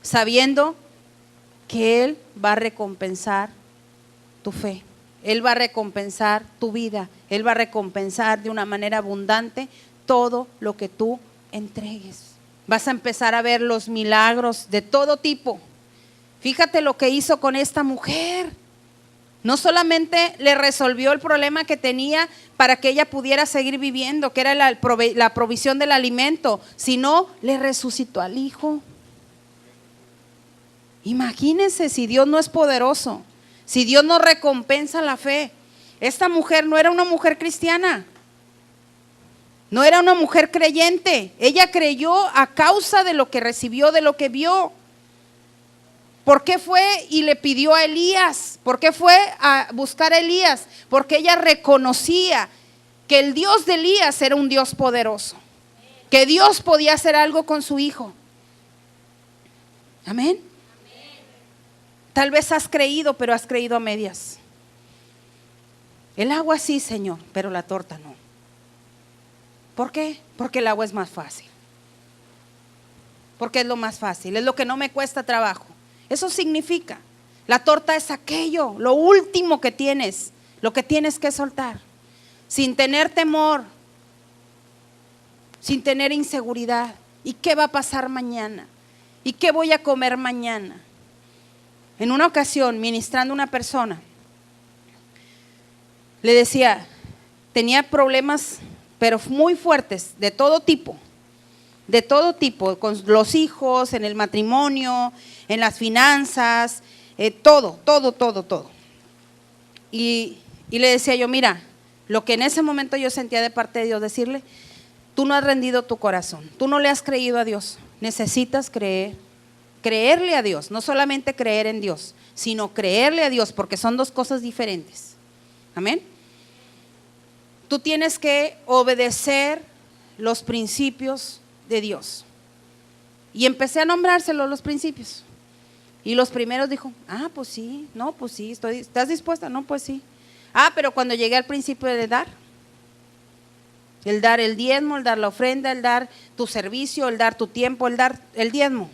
Sabiendo que Él va a recompensar tu fe. Él va a recompensar tu vida. Él va a recompensar de una manera abundante todo lo que tú entregues. Vas a empezar a ver los milagros de todo tipo. Fíjate lo que hizo con esta mujer. No solamente le resolvió el problema que tenía para que ella pudiera seguir viviendo, que era la provisión del alimento, sino le resucitó al hijo. Imagínense si Dios no es poderoso, si Dios no recompensa la fe. Esta mujer no era una mujer cristiana, no era una mujer creyente. Ella creyó a causa de lo que recibió, de lo que vio. ¿Por qué fue y le pidió a Elías? ¿Por qué fue a buscar a Elías? Porque ella reconocía que el Dios de Elías era un Dios poderoso, que Dios podía hacer algo con su hijo. Amén. Tal vez has creído, pero has creído a medias. El agua sí, Señor, pero la torta no. ¿Por qué? Porque el agua es más fácil. Porque es lo más fácil, es lo que no me cuesta trabajo. Eso significa, la torta es aquello, lo último que tienes, lo que tienes que soltar, sin tener temor, sin tener inseguridad. ¿Y qué va a pasar mañana? ¿Y qué voy a comer mañana? En una ocasión, ministrando a una persona, le decía, tenía problemas, pero muy fuertes, de todo tipo, con los hijos, en el matrimonio, en las finanzas, todo. Y le decía yo, mira, lo que en ese momento yo sentía de parte de Dios, decirle, tú no has rendido tu corazón, tú no le has creído a Dios, necesitas creerle a Dios, no solamente creer en Dios, sino creerle a Dios, porque son dos cosas diferentes. Amén. Tú tienes que obedecer los principios de Dios. Y empecé a nombrárselos los principios. Y los primeros dijo, pues sí, no, pues sí, ¿estás dispuesta? No, pues sí. Pero cuando llegué al principio de dar el diezmo, el dar la ofrenda, el dar tu servicio, el dar tu tiempo, el dar el diezmo.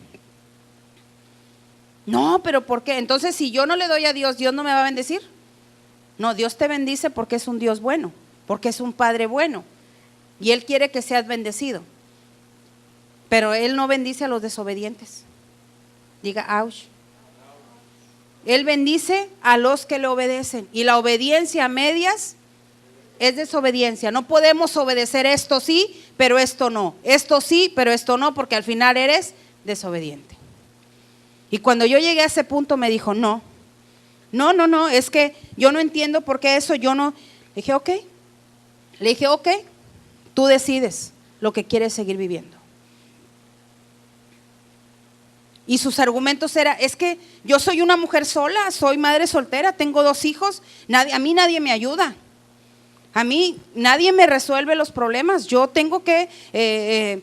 No, pero ¿por qué? Entonces si yo no le doy a Dios, ¿Dios no me va a bendecir? No, Dios te bendice porque es un Dios bueno, porque es un Padre bueno. y Él quiere que seas bendecido, pero Él no bendice a los desobedientes. Diga, ouch. Él bendice a los que le obedecen, y la obediencia a medias es desobediencia. No podemos obedecer esto sí, pero esto no, esto sí, pero esto no, porque al final eres desobediente. Y cuando yo llegué a ese punto me dijo, no, es que yo no entiendo por qué eso, yo no. Le dije, ok, tú decides lo que quieres seguir viviendo. Y sus argumentos eran, es que yo soy una mujer sola, soy madre soltera, tengo 2 hijos, a mí nadie me ayuda, a mí nadie me resuelve los problemas, yo tengo que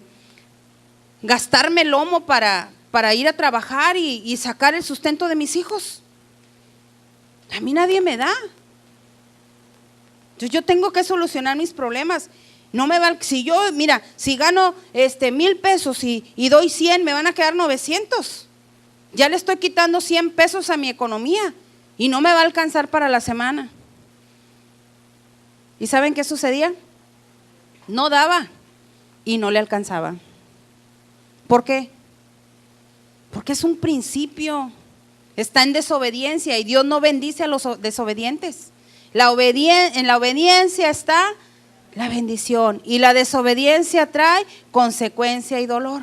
gastarme el lomo para ir a trabajar y sacar el sustento de mis hijos. A mí nadie me da. Entonces yo tengo que solucionar mis problemas. No me va, si gano 1,000 pesos y doy 100, me van a quedar 900. Ya le estoy quitando 100 pesos a mi economía y no me va a alcanzar para la semana. ¿Y saben qué sucedía? No daba y no le alcanzaba. ¿Por qué? Porque es un principio. Está en desobediencia y Dios no bendice a los desobedientes. En la obediencia está la bendición, y la desobediencia trae consecuencia y dolor.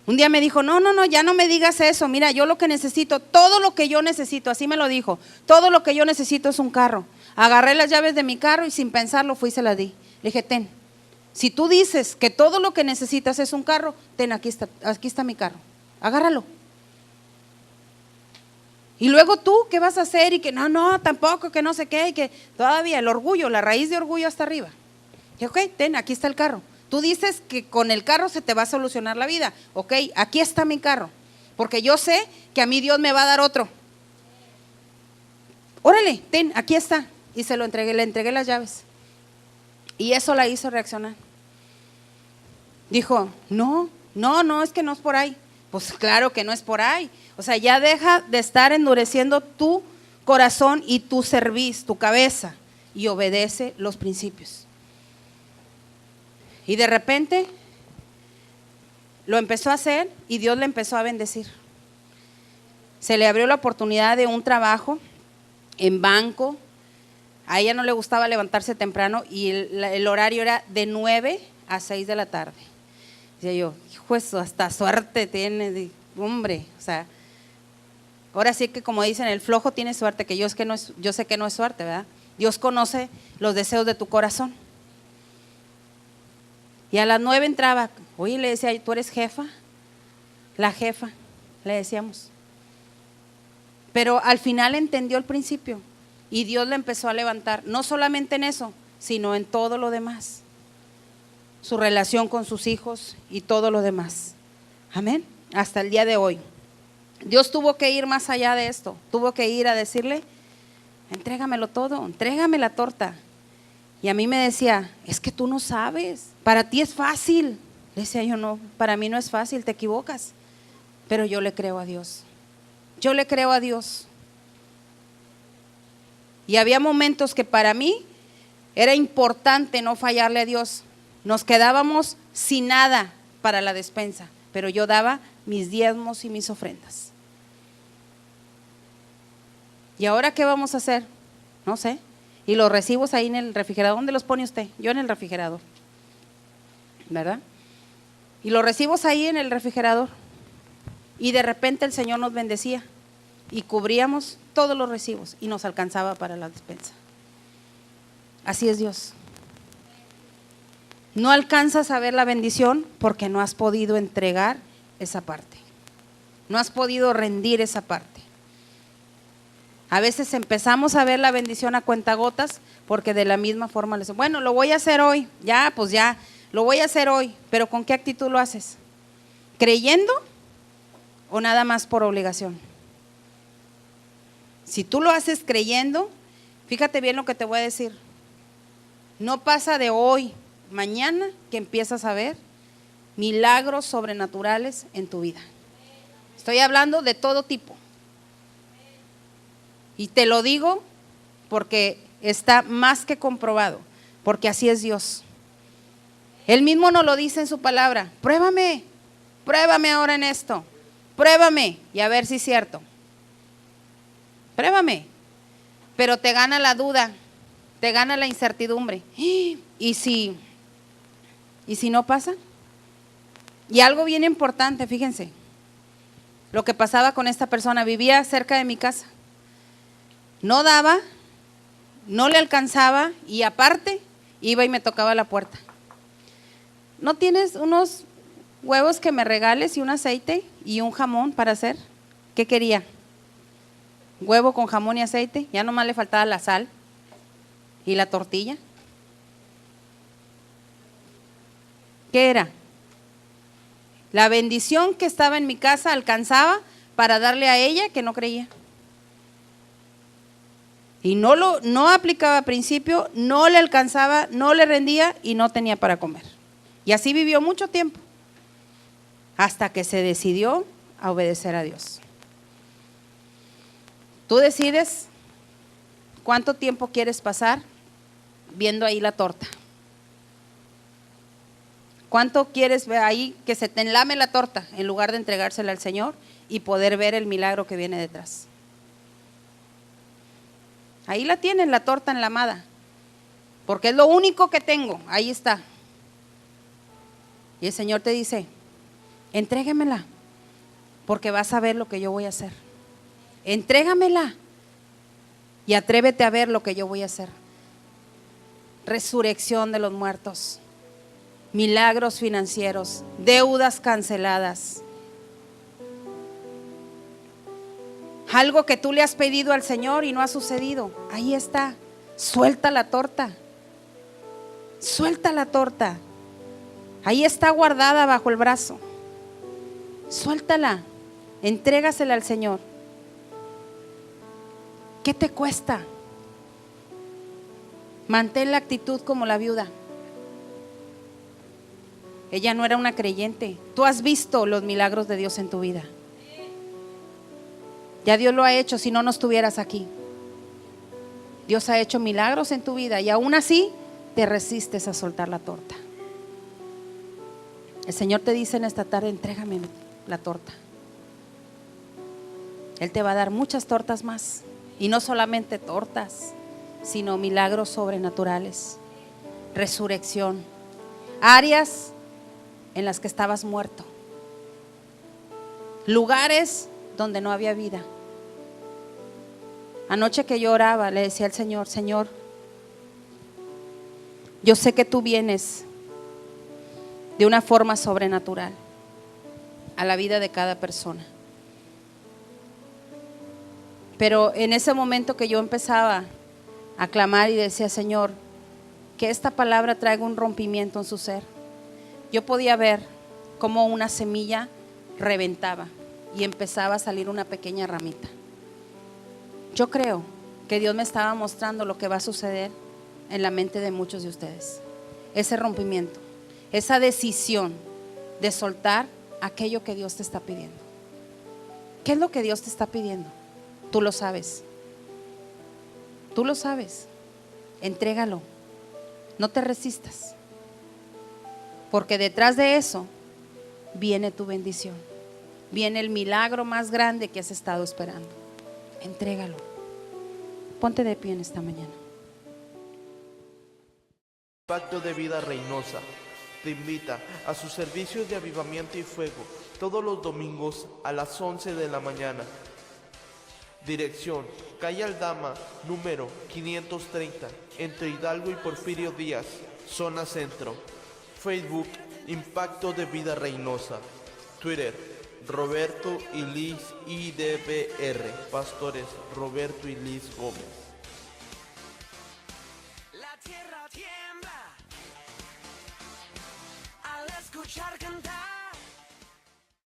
Un día me dijo, no, ya no me digas eso, mira, yo lo que necesito, todo lo que yo necesito, así me lo dijo, todo lo que yo necesito es un carro. Agarré las llaves de mi carro y sin pensarlo fui y se las di. Le dije, ten, si tú dices que todo lo que necesitas es un carro, ten, aquí está mi carro, agárralo. Y luego tú, ¿qué vas a hacer? Y que no, tampoco, que no sé qué, y que todavía el orgullo, la raíz de orgullo hasta arriba. Y ok, ten, aquí está el carro. Tú dices que con el carro se te va a solucionar la vida. Ok, aquí está mi carro, porque yo sé que a mí Dios me va a dar otro. Órale, ten, aquí está. Y se lo entregué, le entregué las llaves. Y eso la hizo reaccionar. Dijo, no, es que no es por ahí. Pues claro que no es por ahí. O sea, ya deja de estar endureciendo tu corazón y tu cerviz, tu cabeza, y obedece los principios. Y de repente lo empezó a hacer y Dios le empezó a bendecir. Se le abrió la oportunidad de un trabajo en banco. A ella no le gustaba levantarse temprano y el horario era de 9 a 6 de la tarde. Decía yo, hijo, eso hasta suerte tiene, hombre, o sea, ahora sí que como dicen, el flojo tiene suerte, que yo sé que no es suerte, ¿verdad? Dios conoce los deseos de tu corazón. Y a las 9 entraba, oye, le decía, ¿tú eres jefa? La jefa, le decíamos. Pero al final entendió el principio y Dios le empezó a levantar, no solamente en eso, sino en todo lo demás. Su relación con sus hijos y todo lo demás. Amén. Hasta el día de hoy. Dios tuvo que ir más allá de esto. Tuvo que ir a decirle, entrégamelo todo, entrégame la torta. Y a mí me decía, es que tú no sabes, para ti es fácil. Le decía yo, no, para mí no es fácil, te equivocas. Pero yo le creo a Dios. Yo le creo a Dios. Y había momentos que para mí era importante no fallarle a Dios. Nos quedábamos sin nada para la despensa, pero yo daba mis diezmos y mis ofrendas. ¿Y ahora qué vamos a hacer? No sé. Y los recibos ahí en el refrigerador. ¿Dónde los pone usted? Yo en el refrigerador, ¿verdad? Y los recibos ahí en el refrigerador. Y de repente el Señor nos bendecía y cubríamos todos los recibos y nos alcanzaba para la despensa. Así es Dios. No alcanzas a ver la bendición porque no has podido entregar esa parte. No has podido rendir esa parte. A veces empezamos a ver la bendición a cuentagotas porque de la misma forma le decimos, bueno, lo voy a hacer hoy, pues ya, lo voy a hacer hoy, pero ¿con qué actitud lo haces? ¿Creyendo o nada más por obligación? Si tú lo haces creyendo, fíjate bien lo que te voy a decir, no pasa de hoy, mañana que empiezas a ver milagros sobrenaturales en tu vida. Estoy hablando de todo tipo. Y te lo digo porque está más que comprobado, porque así es Dios. Él mismo nos lo dice en su palabra. Pruébame, pruébame ahora en esto. Pruébame y a ver si es cierto. Pruébame. Pero te gana la duda, te gana la incertidumbre. ¿Y si no pasa? Y algo bien importante, fíjense, lo que pasaba con esta persona, vivía cerca de mi casa. No daba, no le alcanzaba y aparte iba y me tocaba la puerta. ¿No tienes unos huevos que me regales y un aceite y un jamón para hacer? ¿Qué quería? Huevo con jamón y aceite, ya nomás le faltaba la sal y la tortilla. ¿Qué era? La bendición que estaba en mi casa alcanzaba para darle a ella que no creía. Y no aplicaba a principio, no le alcanzaba, no le rendía y no tenía para comer. Y así vivió mucho tiempo, hasta que se decidió a obedecer a Dios. Tú decides cuánto tiempo quieres pasar viendo ahí la torta. ¿Cuánto quieres ver ahí que se te enlame la torta en lugar de entregársela al Señor y poder ver el milagro que viene detrás? Ahí la tienes, la torta enlamada, porque es lo único que tengo, ahí está. Y el Señor te dice, entrégamela, porque vas a ver lo que yo voy a hacer. Entrégamela y atrévete a ver lo que yo voy a hacer. Resurrección de los muertos, milagros financieros, deudas canceladas. Algo que tú le has pedido al Señor y no ha sucedido, ahí está. Suelta la torta, suelta la torta. Ahí está guardada bajo el brazo. Suéltala, entrégasela al Señor. ¿Qué te cuesta? Mantén la actitud como la viuda. Ella no era una creyente. Tú has visto los milagros de Dios en tu vida. Ya Dios lo ha hecho, si no, no estuvieras aquí. Dios ha hecho milagros en tu vida y aún así te resistes a soltar la torta. El Señor te dice en esta tarde, entrégame la torta. Él te va a dar muchas tortas más. Y no solamente tortas, sino milagros sobrenaturales, resurrección, áreas en las que estabas muerto, lugares donde no había vida. Anoche que yo oraba, le decía al Señor, Señor, yo sé que tú vienes de una forma sobrenatural a la vida de cada persona. Pero en ese momento que yo empezaba a clamar y decía, Señor, que esta palabra traiga un rompimiento en su ser, yo podía ver cómo una semilla reventaba y empezaba a salir una pequeña ramita. Yo creo que Dios me estaba mostrando lo que va a suceder en la mente de muchos de ustedes. Ese rompimiento, esa decisión de soltar aquello que Dios te está pidiendo. ¿Qué es lo que Dios te está pidiendo? Tú lo sabes. Tú lo sabes. Entrégalo. No te resistas. Porque detrás de eso viene tu bendición. Viene el milagro más grande que has estado esperando. Entrégalo. Ponte de pie en esta mañana. Pacto de Vida Reynosa te invita a sus servicios de avivamiento y fuego todos los domingos a las 11 de la mañana. Dirección: calle Aldama, número 530, entre Hidalgo y Porfirio Díaz, zona centro. Facebook: Impacto de Vida Reynosa. Twitter: Roberto y Liz IDBR. Pastores: Roberto y Liz Gómez. La tierra tiembla al escuchar cantar.